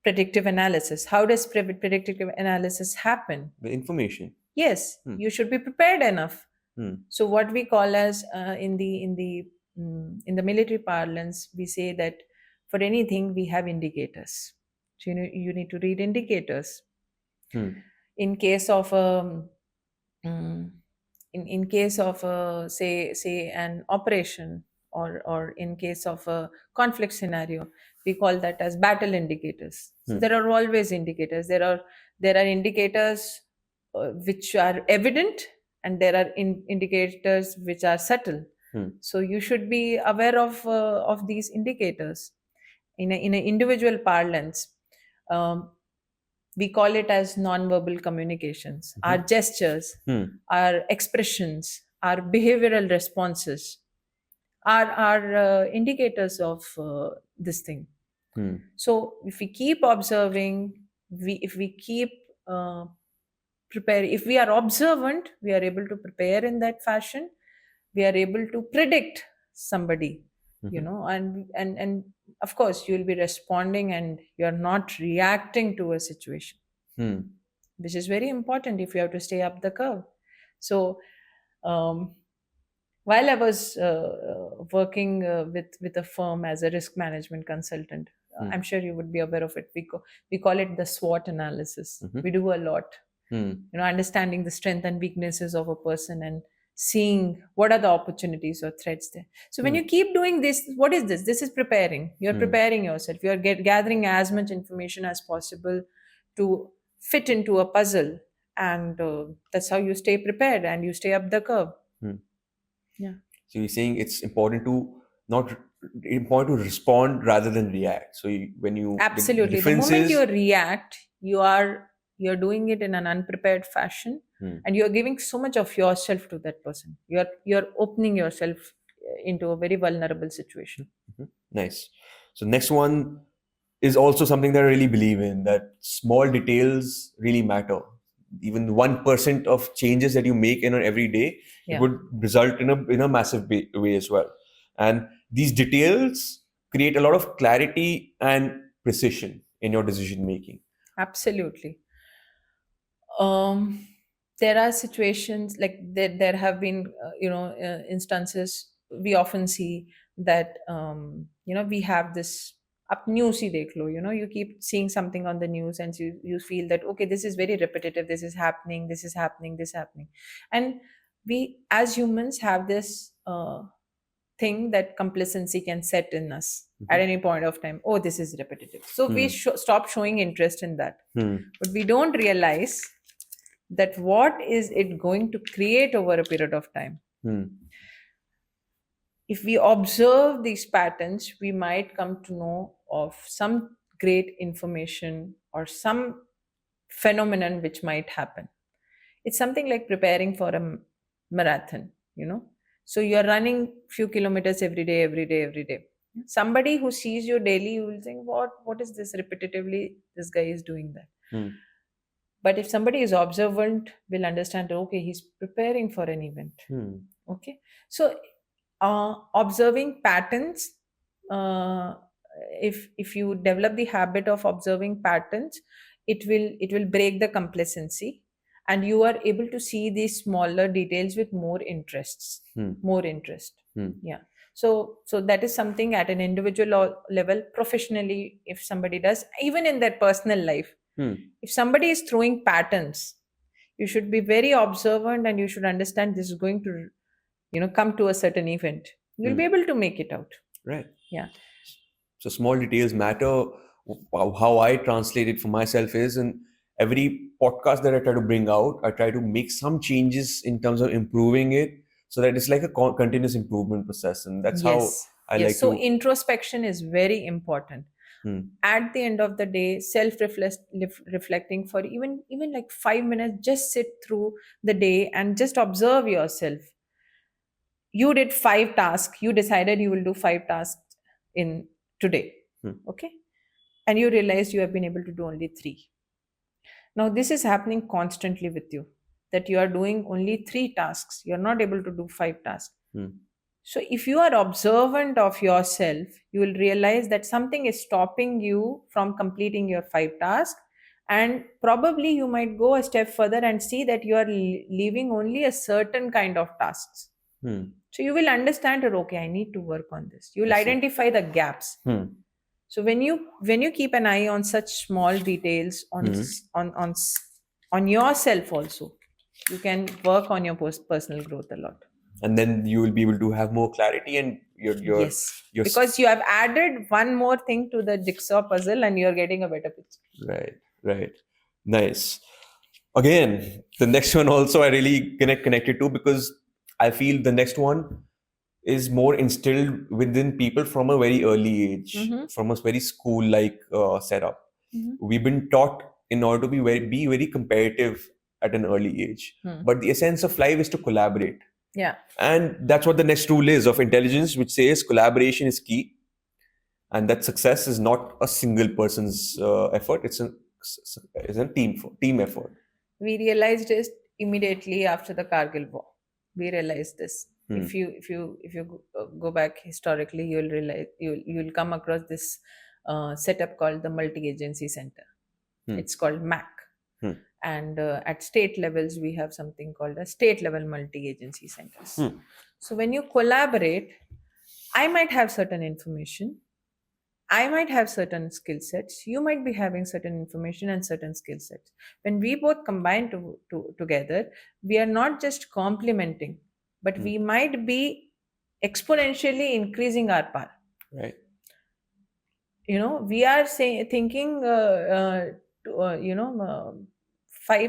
Speaker 2: predictive analysis. How does predictive analysis happen?
Speaker 1: The information.
Speaker 2: Yes,
Speaker 1: Hmm.
Speaker 2: you should be prepared enough.
Speaker 1: Hmm.
Speaker 2: So what we call as, in the military parlance, we say that for anything we have indicators. So you need to read indicators.
Speaker 1: Hmm.
Speaker 2: In case of in case of say an operation, or in case of a conflict scenario, we call that as battle indicators. So there are always indicators. There are indicators which are evident, and there are indicators which are subtle. So you should be aware of these indicators. In an individual parlance, um, we call it as non-verbal communications. Our gestures, our expressions, our behavioral responses are indicators of this thing. So if we keep observing, if we keep prepare, if we are observant, we are able to prepare in that fashion. We are able to predict somebody, and of course you will be responding, and you are not reacting to a situation, which is very important if you have to stay up the curve. So um, while I was working with a firm as a risk management consultant, I'm sure you would be aware of it. We call it the SWOT analysis. We do a lot, understanding the strength and weaknesses of a person and seeing what are the opportunities or threats there. So when you keep doing this, what is this? This is preparing. You're preparing yourself. You're gathering as much information as possible to fit into a puzzle, and that's how you stay prepared and you stay up the curve. Yeah.
Speaker 1: So you're saying it's important to not important to respond rather than react. So when you
Speaker 2: Absolutely. The
Speaker 1: difference
Speaker 2: moment
Speaker 1: is
Speaker 2: you react, you're doing it in an unprepared fashion, and you're giving so much of yourself to that person. You're opening yourself into a very vulnerable situation.
Speaker 1: nice. So next one is also something that I really believe in, that small details really matter. Even 1% of changes that you make in an every day,
Speaker 2: Yeah.
Speaker 1: it would result in a massive way as well. And these details create a lot of clarity and precision in your decision making.
Speaker 2: Absolutely. um there are situations like there have been instances we often see that we have this up news hi dekh lo, you keep seeing something on the news, and you feel that okay, this is very repetitive, this is happening, this is happening, this is happening. And we as humans have this thing that complacency can set in us at any point of time. Oh, this is repetitive, so we stop showing interest in that. But we don't realize that what is it going to create over a period of time. If we observe these patterns, we might come to know of some great information or some phenomenon which might happen. It's something like preparing for a marathon. So you're running few kilometers every day, every day, every day. Somebody who sees you daily, you will think, what is this repetitively this guy is doing that. But if somebody is observant, will understand, okay, he's preparing for an event. Okay. So observing patterns, if you develop the habit of observing patterns, it will break the complacency, and you are able to see these smaller details with more more interest. Yeah. So that is something at an individual level. Professionally, if somebody does, even in their personal life, if somebody is throwing patterns, you should be very observant, and you should understand this is going to come to a certain event. You'll be able to make it out.
Speaker 1: Right.
Speaker 2: Yeah.
Speaker 1: So small details matter. How I translate it for myself is, in every podcast that I try to bring out, I try to make some changes in terms of improving it, so that it's like a continuous improvement process. And that's how
Speaker 2: Yes.
Speaker 1: I
Speaker 2: Yes.
Speaker 1: like
Speaker 2: So
Speaker 1: to.
Speaker 2: introspection is very important. At the end of the day, reflecting for even like 5 minutes, just sit through the day and just observe yourself. You did 5 tasks, you decided you will do 5 tasks in today. Okay. And you realized you have been able to do only 3. Now this is happening constantly with you, that you are doing only 3 tasks, you're not able to do 5 tasks. So if you are observant of yourself, you will realize that something is stopping you from completing your 5 tasks, and probably you might go a step further and see that you are leaving only a certain kind of tasks. So you will understand that okay, I need to work on this. You will identify the gaps. So when you keep an eye on such small details on yourself also, you can work on your personal growth a lot.
Speaker 1: And then you will be able to have more clarity and
Speaker 2: Yes,
Speaker 1: your
Speaker 2: because you have added one more thing to the jigsaw puzzle and you're getting a better picture.
Speaker 1: right. Nice. Again, the next one also I really connected to, because I feel the next one is more instilled within people from a very early age,
Speaker 2: Mm-hmm.
Speaker 1: from a very school-like setup.
Speaker 2: Mm-hmm.
Speaker 1: We've been taught in order to be very competitive at an early age,
Speaker 2: Hmm.
Speaker 1: but the essence of life is to collaborate,
Speaker 2: Yeah.
Speaker 1: and that's what the next rule is of intelligence, which says collaboration is key, and that success is not a single person's effort. It's a team effort.
Speaker 2: We realized it immediately after the Kargil war. We realized this.
Speaker 1: Hmm.
Speaker 2: If you go back historically, you'll realize you'll come across this setup called the multi-agency center.
Speaker 1: Hmm.
Speaker 2: It's called MAC.
Speaker 1: Hmm.
Speaker 2: And at state levels, we have something called a state level multi-agency centers.
Speaker 1: Hmm.
Speaker 2: So when you collaborate, I might have certain information, I might have certain skill sets, you might be having certain information and certain skill sets. When we both combine together, we are not just complementing, but we might be exponentially increasing our power.
Speaker 1: Right.
Speaker 2: We are thinking, 5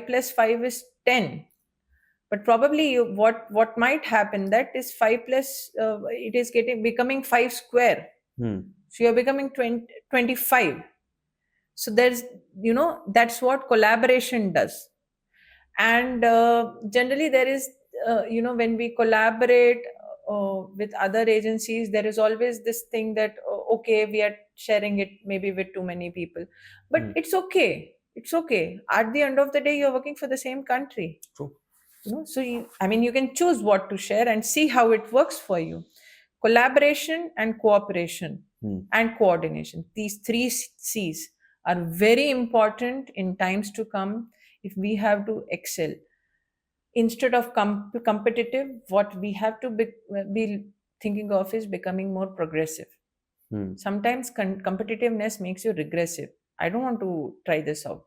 Speaker 2: plus 5 is 10. But probably what might happen, that is 5 plus, it is becoming 5 square.
Speaker 1: Hmm.
Speaker 2: So you're becoming 25. So that's what collaboration does. And generally there is, when we collaborate with other agencies, there is always this thing that, okay, we are sharing it maybe with too many people, but
Speaker 1: Hmm.
Speaker 2: it's okay. At the end of the day, you're working for the same country.
Speaker 1: True.
Speaker 2: So you can choose what to share and see how it works for you. Collaboration and cooperation
Speaker 1: Hmm.
Speaker 2: and coordination, these three C's are very important in times to come if we have to excel. Instead of competitive, what we have to be thinking of is becoming more progressive.
Speaker 1: Hmm.
Speaker 2: Sometimes competitiveness makes you regressive. I don't want to try this out.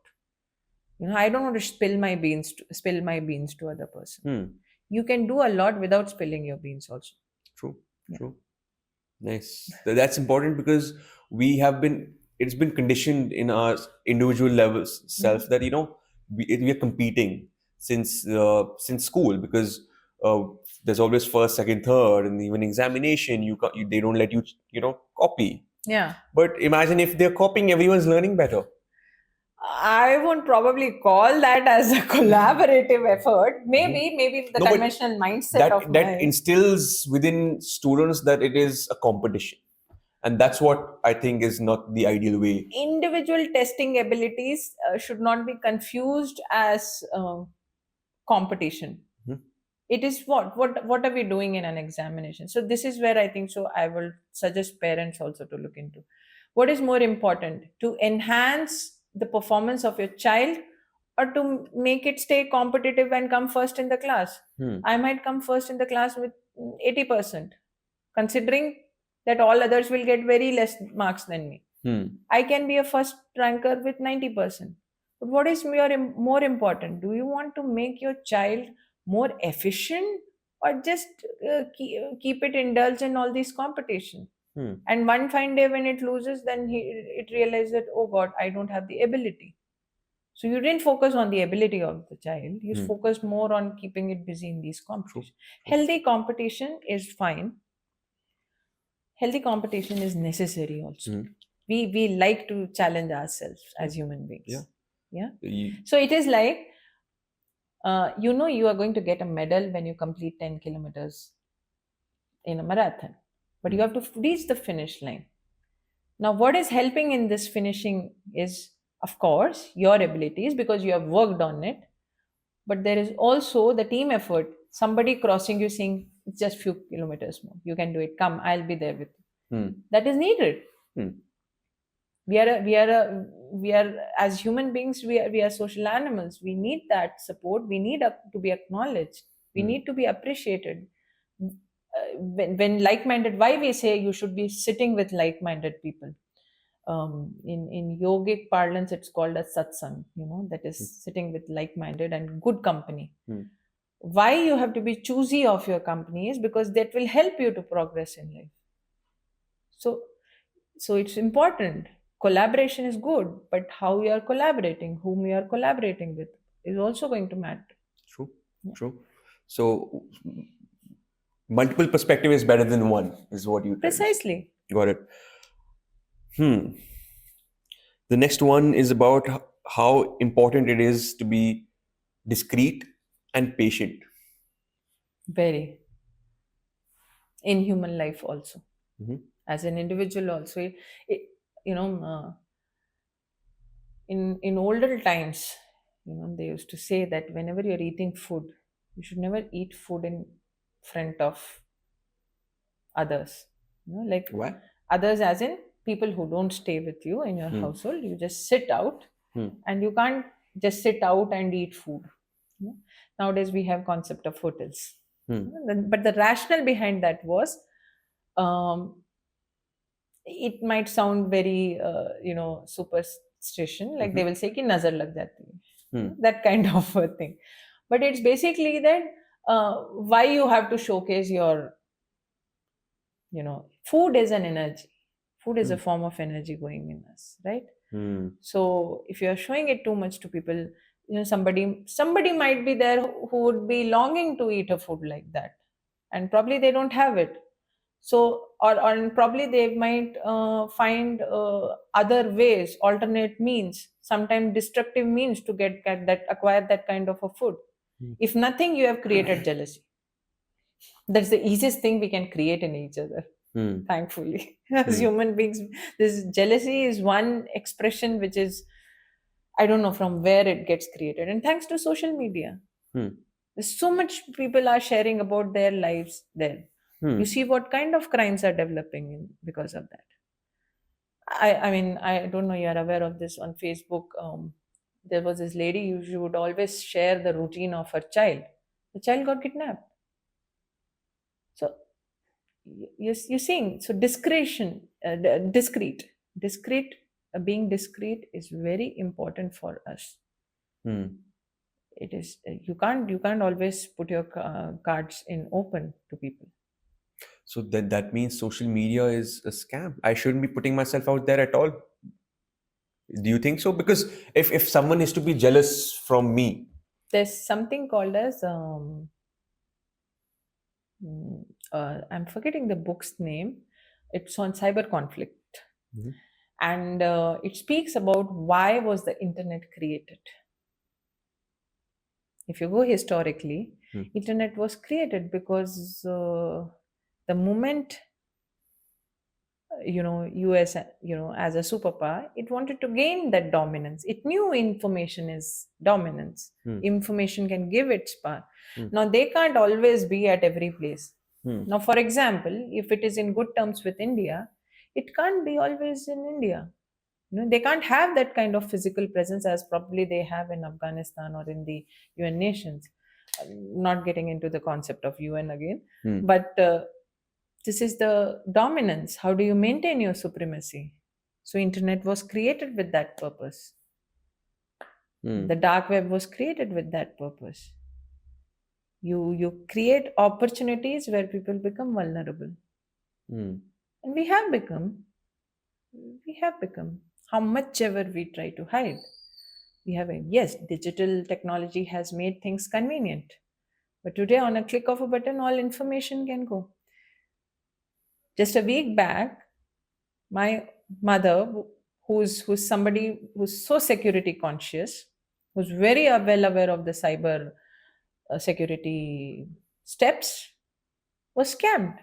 Speaker 2: I don't want to spill my beans to other person.
Speaker 1: Hmm.
Speaker 2: You can do a lot without spilling your beans also.
Speaker 1: True.
Speaker 2: Yeah.
Speaker 1: True. Nice. That's important, because it's been conditioned in our individual levels self that we are competing since school, because uh, there's always first, second, third, and even examination. They don't let you copy.
Speaker 2: Yeah.
Speaker 1: But imagine if they're copying, everyone's learning better.
Speaker 2: I won't probably call that as a collaborative effort. Maybe the
Speaker 1: No, but
Speaker 2: conventional mindset of
Speaker 1: that
Speaker 2: mine.
Speaker 1: instills within students that it is a competition, and that's what I think is not the ideal way.
Speaker 2: Individual testing abilities should not be confused as competition.
Speaker 1: Mhm.
Speaker 2: It is what are we doing in an examination? So this is where I think, so I will suggest parents also to look into what is more important, to enhance the performance of your child or to make it stay competitive and come first in the class.
Speaker 1: Hmm.
Speaker 2: I might come first in the class with 80%, considering that all others will get very less marks than me.
Speaker 1: Hmm.
Speaker 2: I can be a first ranker with 90%. But what is more important? Do you want to make your child more efficient, or just keep it indulged in all these competition?
Speaker 1: Hmm.
Speaker 2: And one fine day when it loses, then it realizes that, oh God, I don't have the ability. So you didn't focus on the ability of the child. You
Speaker 1: Hmm.
Speaker 2: focused more on keeping it busy in these
Speaker 1: True.
Speaker 2: competitions. Healthy competition is fine. Healthy competition is necessary also.
Speaker 1: Hmm.
Speaker 2: We like to challenge ourselves as human beings.
Speaker 1: Yeah.
Speaker 2: Yeah.
Speaker 1: You-
Speaker 2: So it is like, you are going to get a medal when you complete 10 kilometers in a marathon, but you have to reach the finish line. Now, what is helping in this finishing is, of course, your abilities, because you have worked on it, but there is also the team effort. Somebody crossing you saying, it's just few kilometers more. You can do it. Come, I'll be there with you.
Speaker 1: Hmm.
Speaker 2: That is needed.
Speaker 1: Hmm.
Speaker 2: We are as human beings, we are social animals. We need that support. We need to be acknowledged. We need to be appreciated. When like-minded, why we say you should be sitting with like-minded people. In yogic parlance, it's called as satsang. That is sitting with like-minded and good company.
Speaker 1: Hmm.
Speaker 2: Why you have to be choosy of your company is because that will help you to progress in life. So it's important. Collaboration is good, but how you are collaborating, whom you are collaborating with, is also going to matter.
Speaker 1: True.
Speaker 2: Yeah.
Speaker 1: True. So multiple perspective is better than one, is what you try to say.
Speaker 2: Precisely.
Speaker 1: Got it. Hmm. The next one is about how important it is to be discreet and patient.
Speaker 2: Very. In human life also.
Speaker 1: Mhm.
Speaker 2: As an individual also. It, you know, in older times, they used to say that whenever you're eating food, you should never eat food in front of others. Like
Speaker 1: Why?
Speaker 2: others as in people who don't stay with you in your household. You just sit out,
Speaker 1: Hmm.
Speaker 2: and you can't just sit out and eat food. Nowadays we have concept of hotels. But the rationale behind that was, um, it might sound very superstition, like they will say ki nazar lag jati hai. That kind of a thing. But it's basically that, why you have to showcase your, food is an energy. Food is a form of energy going in us, right?
Speaker 1: Hmm.
Speaker 2: So if you are showing it too much to people, somebody might be there who would be longing to eat a food like that, and probably they don't have it. So, or probably they might find other ways, alternate means, sometimes destructive means to get that, acquire that kind of a food. If nothing, you have created jealousy. That's the easiest thing we can create in each other, thankfully. As human beings, this jealousy is one expression which is, I don't know from where it gets created. And thanks to social media, there's so much people are sharing about their lives there. You see what kind of crimes are developing because of that. I mean, I don't know you're aware of this on Facebook. There was this lady, she would always share the routine of her child. The child got kidnapped. So you're seeing, so discretion, discreet, being discreet is very important for us. It is, you can't always put your cards in open to people.
Speaker 1: So that means social media is a scam. I shouldn't be putting myself out there at all. Do you think so? Because if someone is to be jealous from me,
Speaker 2: There's something called as I'm forgetting the book's name. It's on cyber conflict, and it speaks about why was the internet created. If you go historically, internet was created because the moment US, as a superpower, it wanted to gain that dominance. It knew information is dominance. Information can give its power. Now they can't always be at every place. Now, for example, if it is in good terms with India, it can't be always in India. They can't have that kind of physical presence as probably they have in Afghanistan or in the UN nations. Not getting into the concept of UN again, but this is the dominance. How do you maintain your supremacy? So internet was created with that purpose. The dark web was created with that purpose. You create opportunities where people become vulnerable. And we have become how much ever we try to hide. Yes, digital technology has made things convenient, but today on a click of a button all information can go. Just a week back, my mother, who's somebody who's so security conscious, who's very well aware of the cyber security steps, was scammed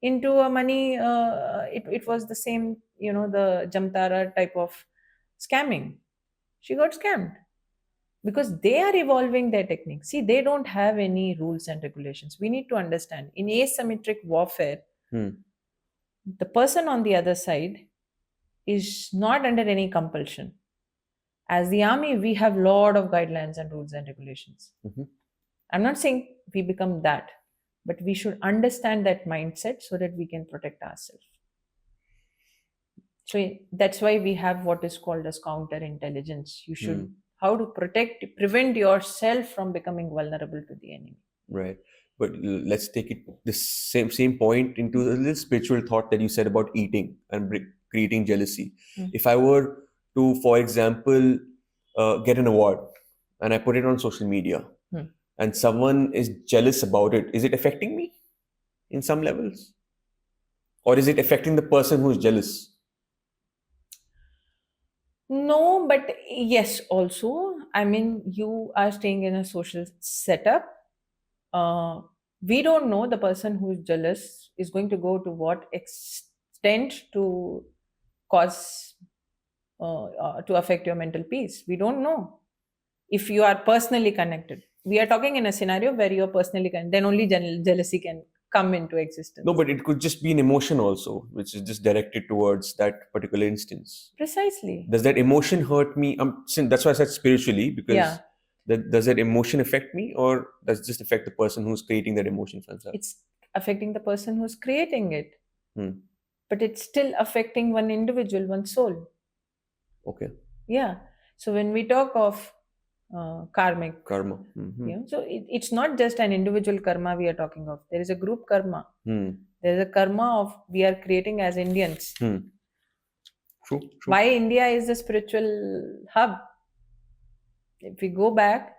Speaker 2: into a money. It was the same, the Jamtara type of scamming. She got scammed because they are evolving their techniques. See, they don't have any rules and regulations. We need to understand in asymmetric warfare, the person on the other side is not under any compulsion. As the army, we have lot of guidelines and rules and regulations. I'm not saying we become that, but we should understand that mindset so that we can protect ourselves. So that's why we have what is called as counterintelligence. You should how to prevent yourself from becoming vulnerable to the enemy.
Speaker 1: right? But let's take it this same point into a little spiritual thought that you said about eating and creating jealousy. If I were to, for example, get an award and I put it on social media, and someone is jealous about it, is it affecting me in some levels, or is it affecting the person who is jealous?
Speaker 2: No, but yes, also. I mean, you are staying in a social setup. We don't know the person who is jealous is going to go to what extent to cause to affect your mental peace. We don't know if you are personally connected. We are talking in a scenario where you are personally connected. Then only jealousy can come into existence.
Speaker 1: No, but it could just be an emotion also, which is just directed towards that particular instance.
Speaker 2: Precisely.
Speaker 1: Does that emotion hurt me? That's why I said spiritually, because
Speaker 2: Yeah.
Speaker 1: does that emotion affect me, or does it just affect the person who's creating that emotion for themselves?
Speaker 2: It's affecting the person who's creating it.
Speaker 1: Hmm.
Speaker 2: But it's still affecting one individual, one soul.
Speaker 1: Okay.
Speaker 2: Yeah. So when we talk of karmic
Speaker 1: Karma. Mm-hmm.
Speaker 2: so it's not just an individual karma we are talking of. There is a group karma.
Speaker 1: Hmm.
Speaker 2: There is a karma of we are creating as Indians.
Speaker 1: True.
Speaker 2: Why India is the spiritual hub? If we go back,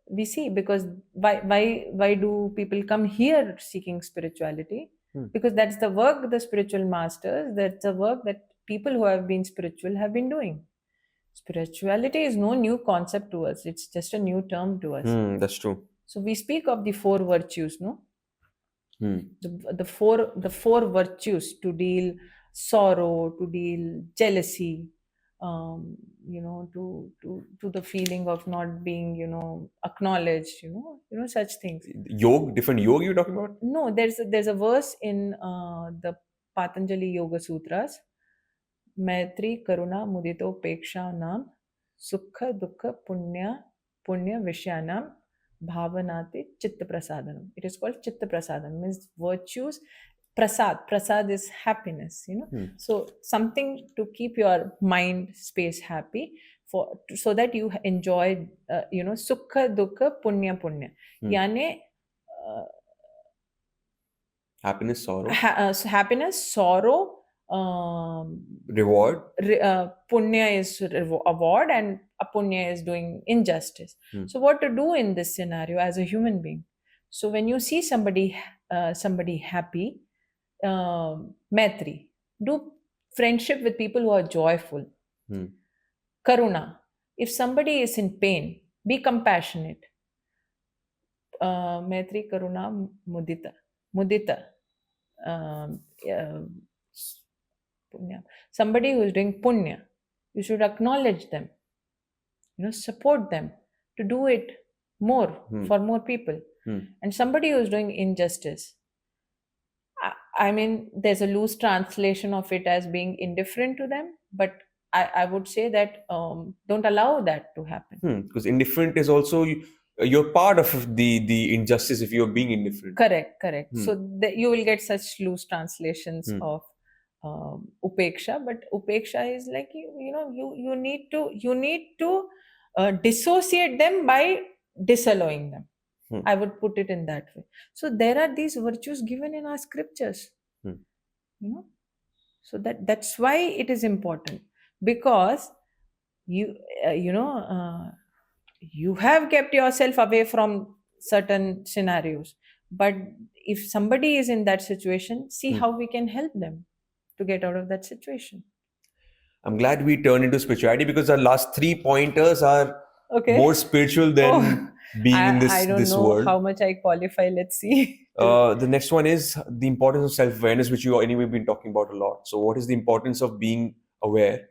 Speaker 2: we see, because why do people come here seeking spirituality? Because that's the work the spiritual masters, that's the work that people who have been spiritual have been doing. Spirituality is no new concept to us, it's just a new term to us.
Speaker 1: That's true.
Speaker 2: So we speak of the four virtues, no?
Speaker 1: Hmm.
Speaker 2: The four virtues to deal sorrow, to deal jealousy, to the feeling of not being, acknowledged, such things.
Speaker 1: Different yoga you're talking about?
Speaker 2: No, there's a verse in the Patanjali Yoga Sutras. Maitri Karuna Mudito Peksha Nam Sukha Dukha Punya Vishyanam Bhavanati Chitta Prasadanam. It is called Chitta Prasadam, means virtues. Prasad is happiness, So something to keep your mind space happy, so that you enjoy, Sukha Dukha Punya. Yani
Speaker 1: happiness, sorrow.
Speaker 2: Happiness, sorrow,
Speaker 1: reward.
Speaker 2: Punya is award, and apunya is doing injustice. So what to do in this scenario as a human being? So when you see somebody happy, maitri, do friendship with people who are joyful. Karuna, if somebody is in pain, be compassionate. Maitri, Karuna, Mudita. Punya. Somebody who is doing punya, you should acknowledge them, support them to do it more for more people. And somebody who is doing injustice, I mean, there's a loose translation of it as being indifferent to them, but I would say that don't allow that to happen.
Speaker 1: Because indifferent is also you're part of the injustice if you're being indifferent.
Speaker 2: Correct. So you will get such loose translations of upeksha, but upeksha is like you need to dissociate them by disallowing them. I would put it in that way. So there are these virtues given in our scriptures. So that's why it is important, because you have kept yourself away from certain scenarios, but if somebody is in that situation, see how we can help them to get out of that situation.
Speaker 1: I'm glad we turned into spirituality, because our last 3 pointers are more spiritual than being in this
Speaker 2: I don't know
Speaker 1: world.
Speaker 2: How much I qualify. Let's see.
Speaker 1: The next one is the importance of self-awareness, which you anyway been talking about a lot. So what is the importance of being aware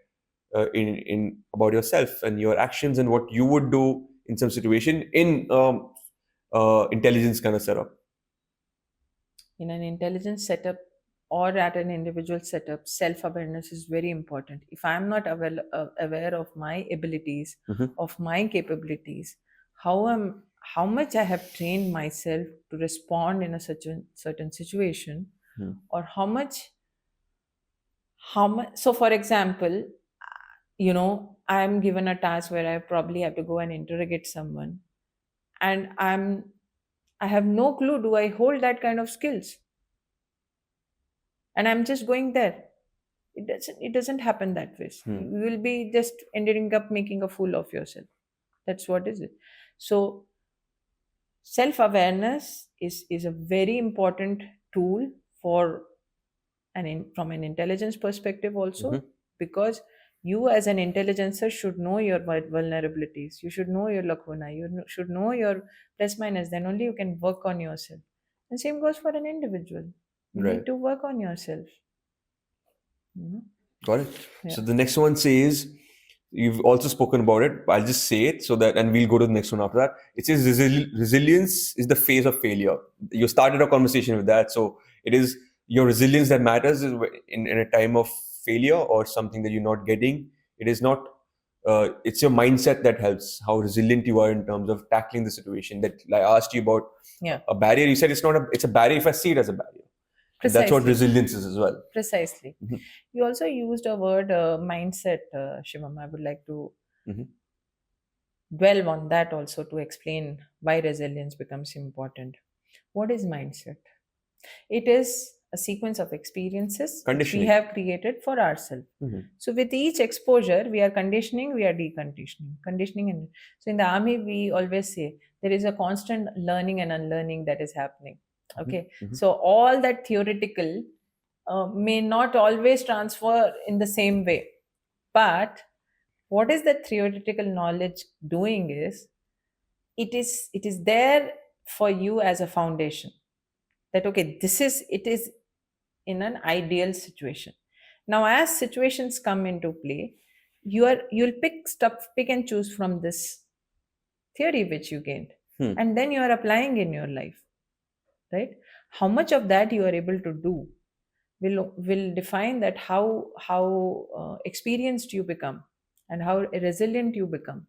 Speaker 1: in about yourself and your actions, and what you would do in some situation in intelligence kind of setup?
Speaker 2: In an intelligence setup or at an individual setup, self-awareness is very important. If I'm not aware of my abilities, of my capabilities, how much I have trained myself to respond in a certain situation, or how much. So for example, I'm given a task where I probably have to go and interrogate someone, and I have no clue. Do I hold that kind of skills? And I'm just going there. It doesn't happen that way. You will be just ending up making a fool of yourself. That's what is it. So self-awareness is a very important tool for from an intelligence perspective also, because you as an intelligencer should know your vulnerabilities, you should know your lacuna, should know your plus minus, then only you can work on yourself. And same goes for an individual. You
Speaker 1: Right.
Speaker 2: need to work on yourself.
Speaker 1: Got it.
Speaker 2: Yeah.
Speaker 1: So the next one says, you've also spoken about it, but I'll just say it so that, and we'll go to the next one after that. It says resilience is the phase of failure. You started a conversation with that. So it is your resilience that matters in a time of failure or something that you're not getting. It is not, it's your mindset that helps, how resilient you are in terms of tackling the situation. That I asked you about
Speaker 2: Yeah.
Speaker 1: a barrier. You said it's not it's a barrier if I see it as a barrier. And that's what
Speaker 2: Precisely.
Speaker 1: resilience is as well.
Speaker 2: Precisely. You also used a word mindset, Shivam. I would like to dwell on that also to explain why resilience becomes important. What is mindset? It is a sequence of experiences which we
Speaker 1: Conditioning.
Speaker 2: have created for ourselves. So with each exposure, we are conditioning, we are deconditioning, conditioning. And so in the army, we always say there is a constant learning and unlearning that is happening. Okay. So all that theoretical may not always transfer in the same way. But what is the theoretical knowledge doing is it is there for you as a foundation, that okay, it is in an ideal situation. Now as situations come into play, you'll pick and choose from this theory which you gained, and then you are applying in your life, right? How much of that you are able to do will define that how experienced you become and how resilient you become.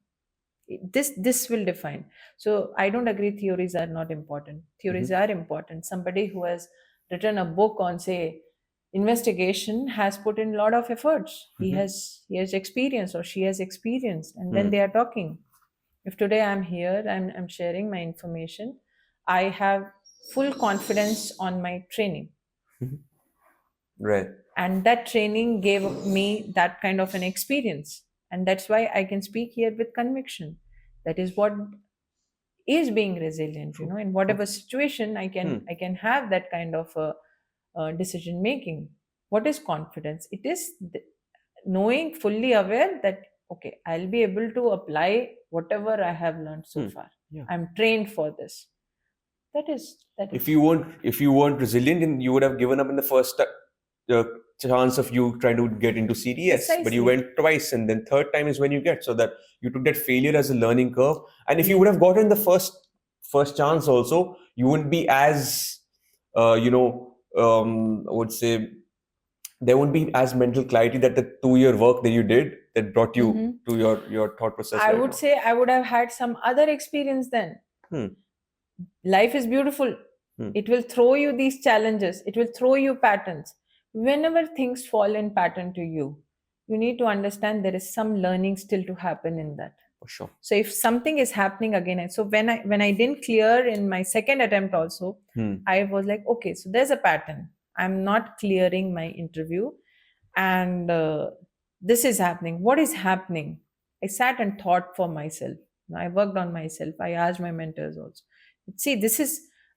Speaker 2: This will define. So I don't agree theories are not important. Theories are important. Somebody who has written a book on, say, investigation has put in a lot of efforts. He has experienced, or she has experienced, and then they are talking. If today I'm here, I'm sharing my information, I have full confidence on my training,
Speaker 1: Right.
Speaker 2: and that training gave me that kind of an experience, and that's why I can speak here with conviction. That is what is being resilient. In whatever situation, I can have that kind of decision making. What is confidence? It is knowing, fully aware that okay, I'll be able to apply whatever I have learned so far. I'm trained for this. That is
Speaker 1: If you weren't resilient, then you would have given up in the first chance of you trying to get into CDS. But you
Speaker 2: Precisely.
Speaker 1: went twice, and then third time is when you get, so that you took that failure as a learning curve. And if you would have gotten the first chance also, you wouldn't be as I would say there wouldn't be as mental clarity that the 2-year work that you did that brought you to your thought process.
Speaker 2: I
Speaker 1: right
Speaker 2: would
Speaker 1: now.
Speaker 2: say I would have had some other experience then. Life is beautiful. It will throw you these challenges. It will throw you patterns. Whenever things fall in pattern to you, you need to understand there is some learning still to happen in that.
Speaker 1: For sure.
Speaker 2: So if something is happening again, so when I didn't clear in my second attempt also, I was like, okay, so there's a pattern. I'm not clearing my interview, and this is happening. What is happening? I sat and thought for myself. I worked on myself. I asked my mentors also. See,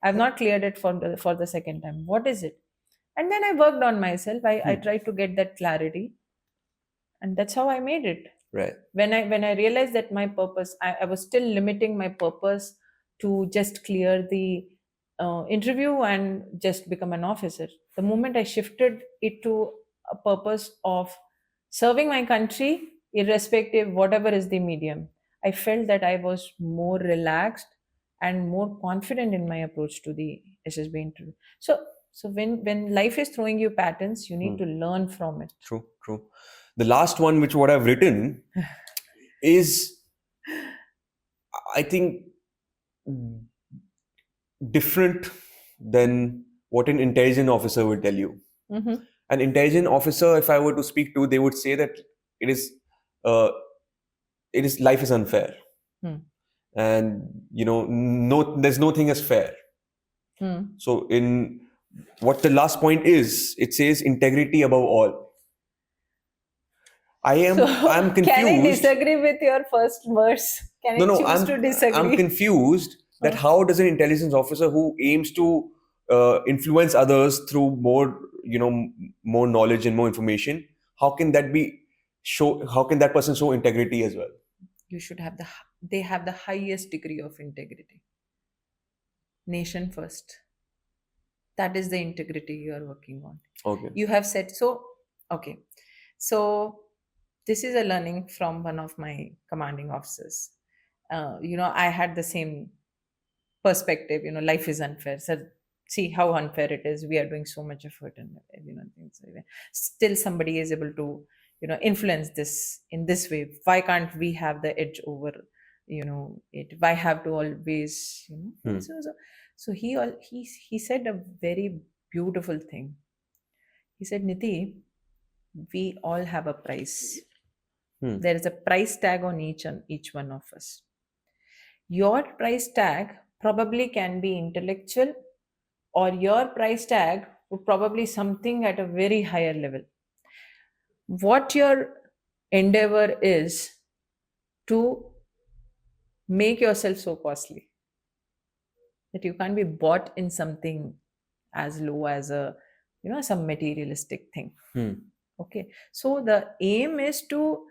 Speaker 2: I've not cleared it for the second time. What is it? And then I worked on myself. I tried to get that clarity, and that's how I made it.
Speaker 1: Right.
Speaker 2: When I realized that my purpose, I was still limiting my purpose to just clear the interview and just become an officer. The moment I shifted it to a purpose of serving my country, irrespective whatever is the medium, I felt that I was more relaxed and more confident in my approach to the SSB interview. So when life is throwing you patterns, you need to learn from it.
Speaker 1: True. The last one, which what I've written, is, I think, different than what an intelligent officer would tell you. An intelligent officer, if I were to speak to, they would say that it is life is unfair, and there's no thing as fair.
Speaker 2: Hmm.
Speaker 1: So in what the last point is, it says integrity above all.
Speaker 2: So,
Speaker 1: I'm
Speaker 2: can I
Speaker 1: confused.
Speaker 2: disagree with your first verse? Can
Speaker 1: No,
Speaker 2: I
Speaker 1: no,
Speaker 2: choose to
Speaker 1: I'm
Speaker 2: disagree?
Speaker 1: confused that
Speaker 2: Huh.
Speaker 1: how does an intelligence officer who aims to influence others through more, more knowledge and more information, how can that be show? How can that person show integrity as well?
Speaker 2: You should have they have the highest degree of integrity. Nation first. That is the integrity you are working on.
Speaker 1: Okay.
Speaker 2: You have said so. Okay. So, this is a learning from one of my commanding officers. I had the same perspective. Life is unfair. So, see how unfair it is. We are doing so much effort, and things like that. Still somebody is able to influence this in this way. Why can't we have the edge over it? Why have to always
Speaker 1: Hmm.
Speaker 2: so he said a very beautiful thing. He said, Niti, we all have a price.
Speaker 1: Hmm.
Speaker 2: There is a price tag on each one of us. Your price tag probably can be intellectual, or your price tag would probably something at a very higher level. What your endeavor is to make yourself so costly that you can't be bought in something as low as a some materialistic thing.
Speaker 1: Hmm.
Speaker 2: Okay, so the aim is to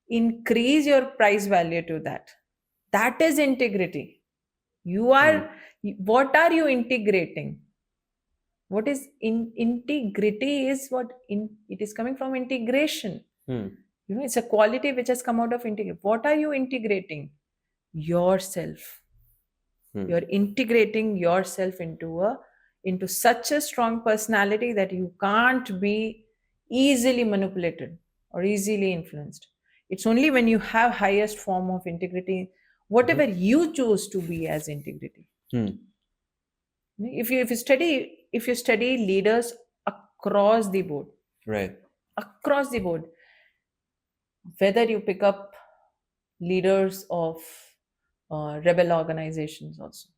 Speaker 2: increase your price value to that. That is integrity. You are, what are you integrating? What is integrity is what it is coming from integration.
Speaker 1: Hmm.
Speaker 2: It's a quality which has come out of integrate. What are you integrating? Yourself.
Speaker 1: Hmm.
Speaker 2: You're integrating yourself into such a strong personality that you can't be easily manipulated or easily influenced. It's only when you have highest form of integrity, whatever you choose to be as integrity.
Speaker 1: Hmm.
Speaker 2: If you study leaders across the board,
Speaker 1: Right.
Speaker 2: across the board, whether you pick up leaders of rebel organizations also,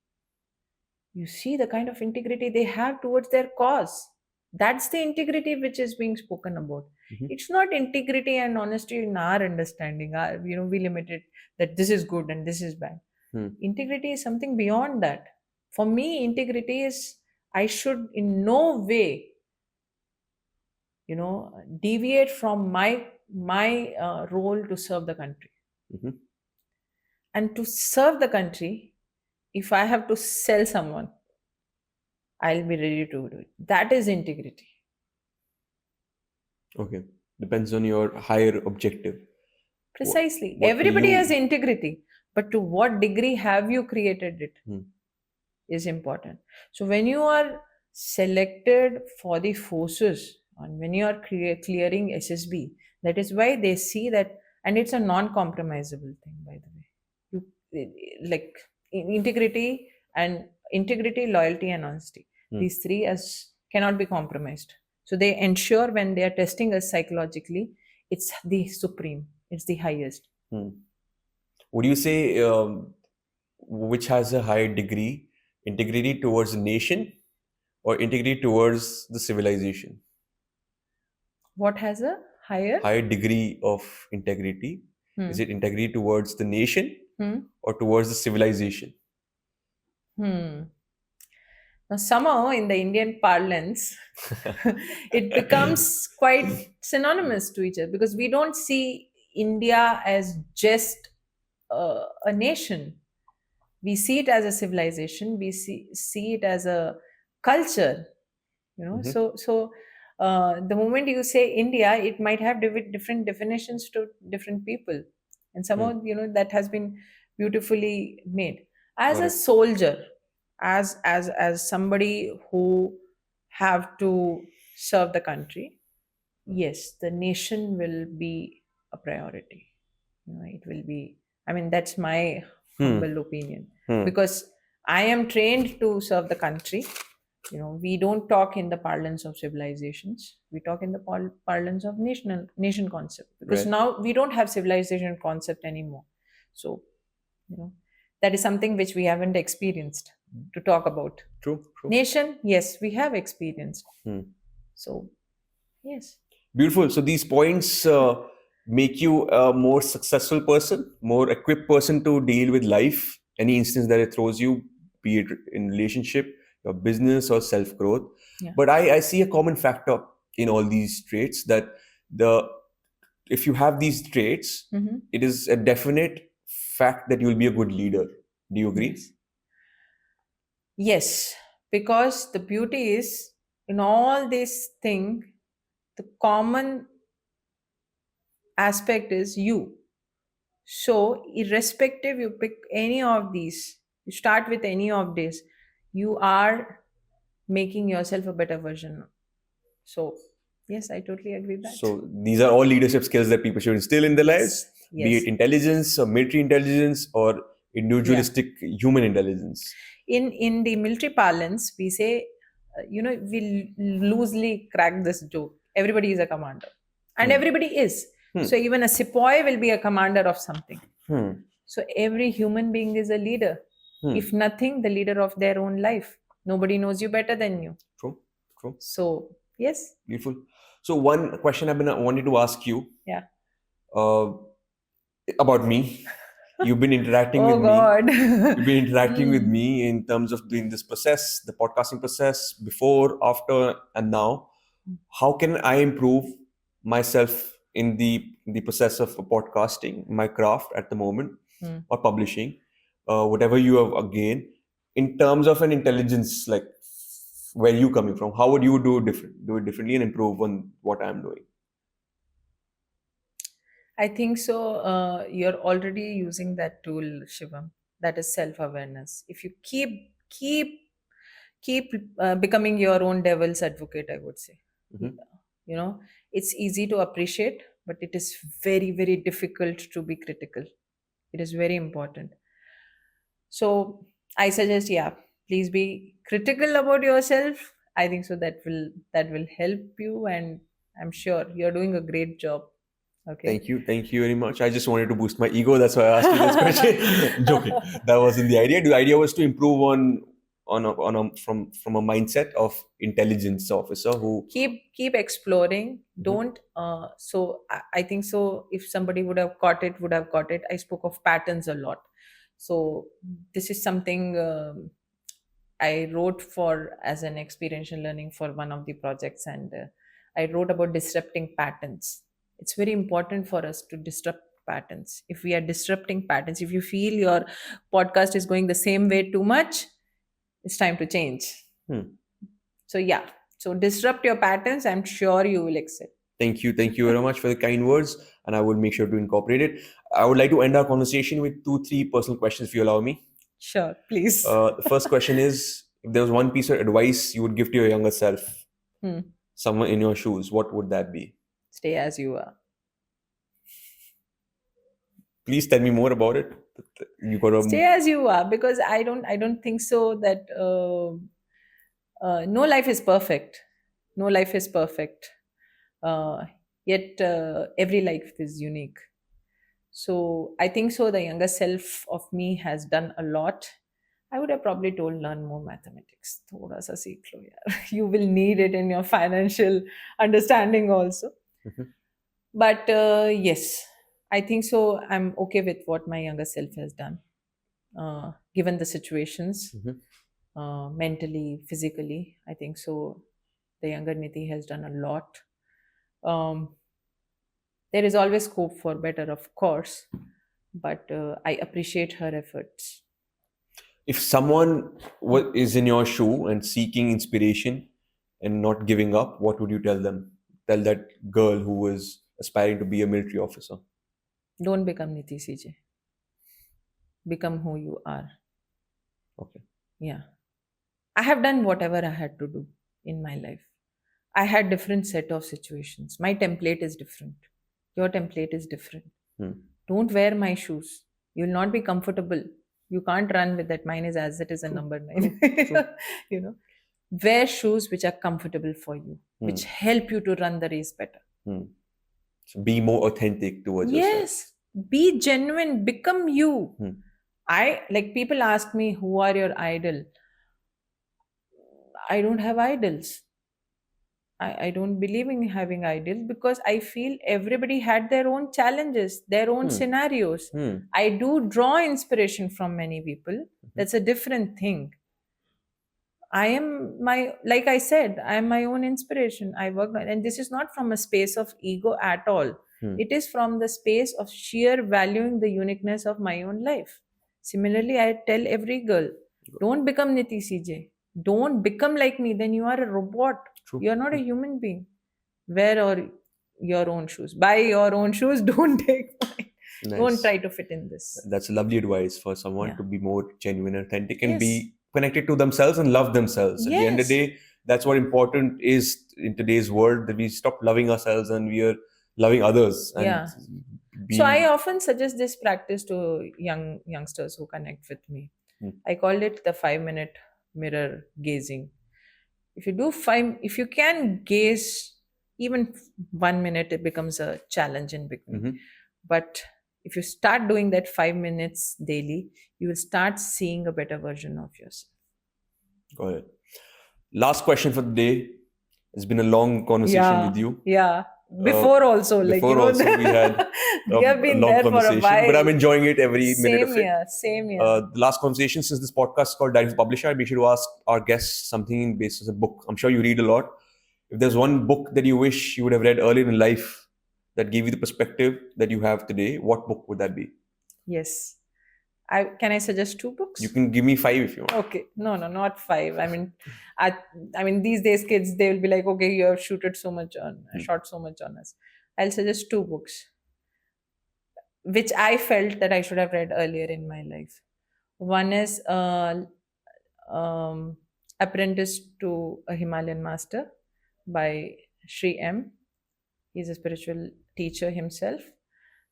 Speaker 2: you see the kind of integrity they have towards their cause. That's the integrity which is being spoken about. It's not integrity and honesty in our understanding. We limit it that this is good and this is bad.
Speaker 1: Hmm.
Speaker 2: Integrity is something beyond that. For me, integrity is I should in no way deviate from my role to serve the country.
Speaker 1: Mhm.
Speaker 2: And to serve the country, if I have to sell someone, I'll be ready to do it. That is integrity.
Speaker 1: Okay. Depends on your higher objective.
Speaker 2: Precisely.
Speaker 1: What will
Speaker 2: Everybody has
Speaker 1: you?
Speaker 2: integrity, but to what degree have you created it
Speaker 1: Hmm.
Speaker 2: is important. So when you are selected for the forces and when you are clearing SSB, that is why they see that, and it's a non-compromisable thing, by the way. Like integrity and integrity, loyalty, and honesty.
Speaker 1: Hmm.
Speaker 2: These three as cannot be compromised. So they ensure when they are testing us psychologically, it's the supreme, it's the highest.
Speaker 1: Hmm. Would you say which has a higher degree, integrity towards the nation or integrity towards the civilization?
Speaker 2: What has a higher?
Speaker 1: Higher degree of integrity. Is
Speaker 2: Hmm.
Speaker 1: it integrity towards the nation
Speaker 2: Hmm.
Speaker 1: or towards the civilization?
Speaker 2: Hmm. Now, somehow in the Indian parlance, it becomes quite synonymous to each other because we don't see India as just a nation. We see it as a civilization. We see it as a culture.
Speaker 1: Mhm.
Speaker 2: So the moment you say India, it might have different definitions to different people, and
Speaker 1: Hmm.
Speaker 2: somehow that has been beautifully made. As a
Speaker 1: Correct.
Speaker 2: soldier, as somebody who have to serve the country, yes, the nation will be a priority. It will be. I mean, that's my
Speaker 1: Hmm.
Speaker 2: humble opinion
Speaker 1: Hmm.
Speaker 2: because I am trained to serve the country. We don't talk in the parlance of civilizations. We talk in the parlance of nation concept because
Speaker 1: Right.
Speaker 2: now we don't have civilization concept anymore. So, you know, that is something which we haven't experienced. to talk about.
Speaker 1: True.
Speaker 2: Nation, yes, we have experienced.
Speaker 1: Hmm.
Speaker 2: So, yes.
Speaker 1: Beautiful. So these points make you a more successful person, more equipped person to deal with life, any instance that it throws you, be it in relationship, your business, or self growth.
Speaker 2: Yeah.
Speaker 1: But I see a common factor in all these traits that the if you have these traits,
Speaker 2: Mhm.
Speaker 1: it is a definite fact that you will be a good leader. Do you agree?
Speaker 2: Yes. Yes, because the beauty is in all this thing, the common aspect is you. So, irrespective, you pick any of these, you start with any of these, you are making yourself a better version. So, yes, I totally agree with that.
Speaker 1: So these are all leadership skills that people should instill in their lives,
Speaker 2: Yes,
Speaker 1: be it
Speaker 2: yes,
Speaker 1: intelligence or military intelligence or
Speaker 2: yeah.
Speaker 1: individualistic human intelligence.
Speaker 2: In the military parlance, we say, we loosely crack this joke. Everybody is a commander, and
Speaker 1: Hmm.
Speaker 2: everybody is.
Speaker 1: Hmm.
Speaker 2: So even a sepoy will be a commander of something.
Speaker 1: Hmm.
Speaker 2: So every human being is a leader.
Speaker 1: Hmm.
Speaker 2: If nothing, the leader of their own life. Nobody knows you better than you.
Speaker 1: True. True.
Speaker 2: So yes,
Speaker 1: Beautiful. So one question I've been wanted to ask you
Speaker 2: yeah.
Speaker 1: uh, about me. You've been interacting with
Speaker 2: Oh
Speaker 1: me.
Speaker 2: God.
Speaker 1: You've been interacting with
Speaker 2: Hmm.
Speaker 1: me in terms of doing this process, the podcasting process, before, after, and now. How can I improve myself in the process of podcasting, my craft at the moment,
Speaker 2: Hmm.
Speaker 1: or publishing, whatever you have again, in terms of an intelligence, like where you coming from? How would you do it differently and improve on what I'm doing?
Speaker 2: I think so. You're already using that tool, Shivam. That is self-awareness. If you keep becoming your own devil's advocate, I would say.
Speaker 1: Mhm.
Speaker 2: You know, it's easy to appreciate, but it is very very difficult to be critical. It is very important. So I suggest, yeah, please be critical about yourself. I think so that will help you, and I'm sure you're doing a great job. Okay.
Speaker 1: Thank you very much. I just wanted to boost my ego. That's why I asked you this question. Joking. That wasn't the idea. The idea was to improve from a mindset of intelligence officer who.
Speaker 2: Keep exploring.
Speaker 1: Mhm.
Speaker 2: Don't so I think so if somebody would have got it. I spoke of patterns a lot. So this is something I wrote for as an experiential learning for one of the projects, and I wrote about disrupting patterns. It's very important for us to disrupt patterns. If we are disrupting patterns, if you feel your podcast is going the same way too much, it's time to change.
Speaker 1: Hmm.
Speaker 2: So yeah, so disrupt your patterns. I'm sure you will excel.
Speaker 1: Thank you very much for the kind words, and I will make sure to incorporate it. I would like to end our conversation with two, three personal questions, if you allow me.
Speaker 2: Sure, please.
Speaker 1: The first question is: if there was one piece of advice you would give to your younger self,
Speaker 2: Hmm.
Speaker 1: someone in your shoes, what would that be?
Speaker 2: Stay as you are.
Speaker 1: Please tell me more about it. You got
Speaker 2: Stay
Speaker 1: a.
Speaker 2: as you are, because I don't think so that no life is perfect. No life is perfect. Uh, Yet every life is unique. So I think so. The younger self of me has done a lot. I would have probably told learn more mathematics. थोड़ा सा सीख लो यार. You will need it in your financial understanding also.
Speaker 1: Mhm.
Speaker 2: But yes, I think so. I'm okay with what my younger self has done, given the situations,
Speaker 1: Mhm.
Speaker 2: mentally, physically. I think so. The younger Niti has done a lot. Um, there is always scope for better, of course, but I appreciate her efforts.
Speaker 1: If someone is in your shoe and seeking inspiration and not giving up, what would you tell them? Tell that girl who was aspiring to be a military officer.
Speaker 2: Don't become Niti CJ. Become who you are.
Speaker 1: Okay.
Speaker 2: Yeah. I have done whatever I had to do in my life. I had different set of situations. My template is different. Your template is different.
Speaker 1: Hmm.
Speaker 2: Don't wear my shoes. You'll not be comfortable. You can't run with that. Mine is as it is a
Speaker 1: True.
Speaker 2: number 9.
Speaker 1: True.
Speaker 2: you know, wear shoes which are comfortable for you,
Speaker 1: Hmm.
Speaker 2: which help you to run the race better.
Speaker 1: Hmm. So be more authentic towards yourself.
Speaker 2: Yes, be genuine, become you.
Speaker 1: Hmm.
Speaker 2: I like people ask me who are your idol. I don't have idols. I don't believe in having idols because I feel everybody had their own challenges, their own scenarios. I do draw inspiration from many people. That's a different thing. I am like I said, I am my own inspiration. I work, and this is not from a space of ego at all. It is from the space of sheer valuing the uniqueness of my own life. Similarly, I tell every girl, don't become Nithi CJ. Don't become like me, then you are a robot.
Speaker 1: True.
Speaker 2: You're not a human being. Wear your own shoes. Buy your own shoes. Don't take mine.
Speaker 1: Nice.
Speaker 2: Don't try to fit in this.
Speaker 1: That's lovely advice for someone
Speaker 2: Yeah.
Speaker 1: to be more genuine, authentic, and
Speaker 2: Yes.
Speaker 1: be connected to themselves and love themselves. At the end of the
Speaker 2: Yes.
Speaker 1: day, that's what important is in today's world, that we stop loving ourselves and we are loving others. And
Speaker 2: Yeah. So I often suggest this practice to youngsters who connect with me. I call it the 5-minute mirror gazing. If you can gaze even 1 minute, it becomes a challenge in between. But if you start doing that 5 minutes daily, you will start seeing a better version of yourself.
Speaker 1: Got it. Last question for the day. It's been a long conversation with you.
Speaker 2: Yeah. Before also,
Speaker 1: Before also we had
Speaker 2: we have been
Speaker 1: long
Speaker 2: there for a
Speaker 1: conversation,
Speaker 2: while.
Speaker 1: but I'm enjoying it every minute of it.
Speaker 2: Same here.
Speaker 1: The last conversation, since this podcast is called Diary of a Publisher, I make sure to ask our guests something based on a book. I'm sure you read a lot. If there's one book that you wish you would have read earlier in life that gave you the perspective that you have today, what book would that be?
Speaker 2: Yes. Can I suggest 2 books?
Speaker 1: You can give me 5 if you want.
Speaker 2: Okay. No, not 5. I mean, these days kids, they will be like, okay, you have shot so much on us. I'll suggest 2 books, which I felt that I should have read earlier in my life. One is Apprentice to a Himalayan Master by Sri M. He's a spiritual teacher himself.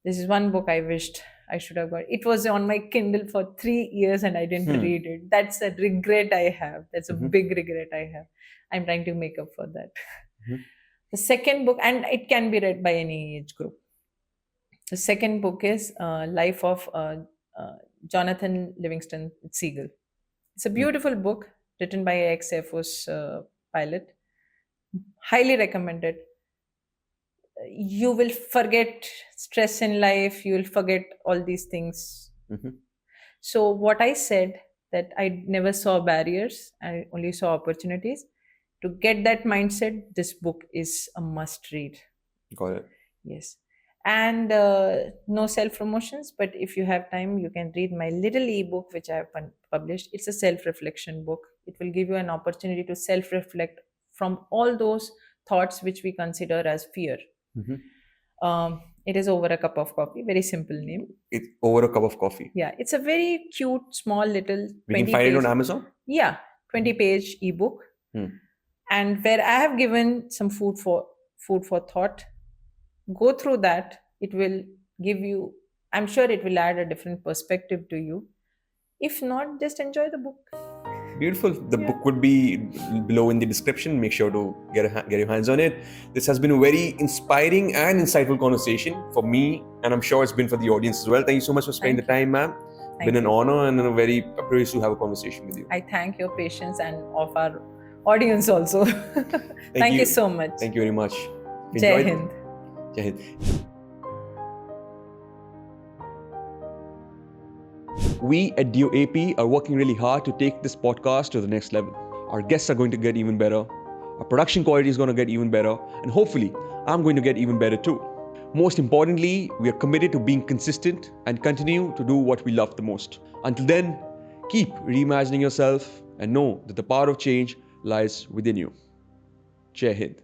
Speaker 2: This is one book I wished I should have got. It was on my Kindle for 3 years and I didn't read it. That's a regret I have. That's a big regret I have. I'm trying to make up for that. The second book, and it can be read by any age group. The second book is Life of Jonathan Livingston Seagull. It's a beautiful book written by an ex-Air Force pilot. Highly recommended. You will forget stress in life. You will forget all these things. So what I said, that I never saw barriers, I only saw opportunities. To get that mindset, this book is a must read.
Speaker 1: Got it.
Speaker 2: Yes. And no self-promotions, but if you have time, you can read my little ebook, which I have published. It's a self-reflection book. It will give you an opportunity to self-reflect from all those thoughts which we consider as fear. It is Over a Cup of Coffee. Very simple name.
Speaker 1: It's Over a Cup of Coffee.
Speaker 2: Yeah, it's a very cute, small little.
Speaker 1: We can find it on Amazon?
Speaker 2: Yeah, 20-page ebook. And where I have given some food for thought. Go through that. It will give you, I'm sure it will add a different perspective to you. If not, just enjoy the book.
Speaker 1: Beautiful. The book would be below in the description. Make sure to get your hands on it. This has been a very inspiring and insightful conversation for me, and I'm sure it's been for the audience as well. Thank you so much for spending the time, ma'am. It's been an honor and a very privilege to have a conversation with you.
Speaker 2: I thank your patience and of our audience also. Thank you so much.
Speaker 1: Thank you very much.
Speaker 2: Jai Hind.
Speaker 1: Jai Hind.
Speaker 3: We at DOAP are working really hard to take this podcast to the next level. Our guests are going to get even better. Our production quality is going to get even better. And hopefully, I'm going to get even better too. Most importantly, we are committed to being consistent and continue to do what we love the most. Until then, keep reimagining yourself and know that the power of change lies within you. Jai Hind.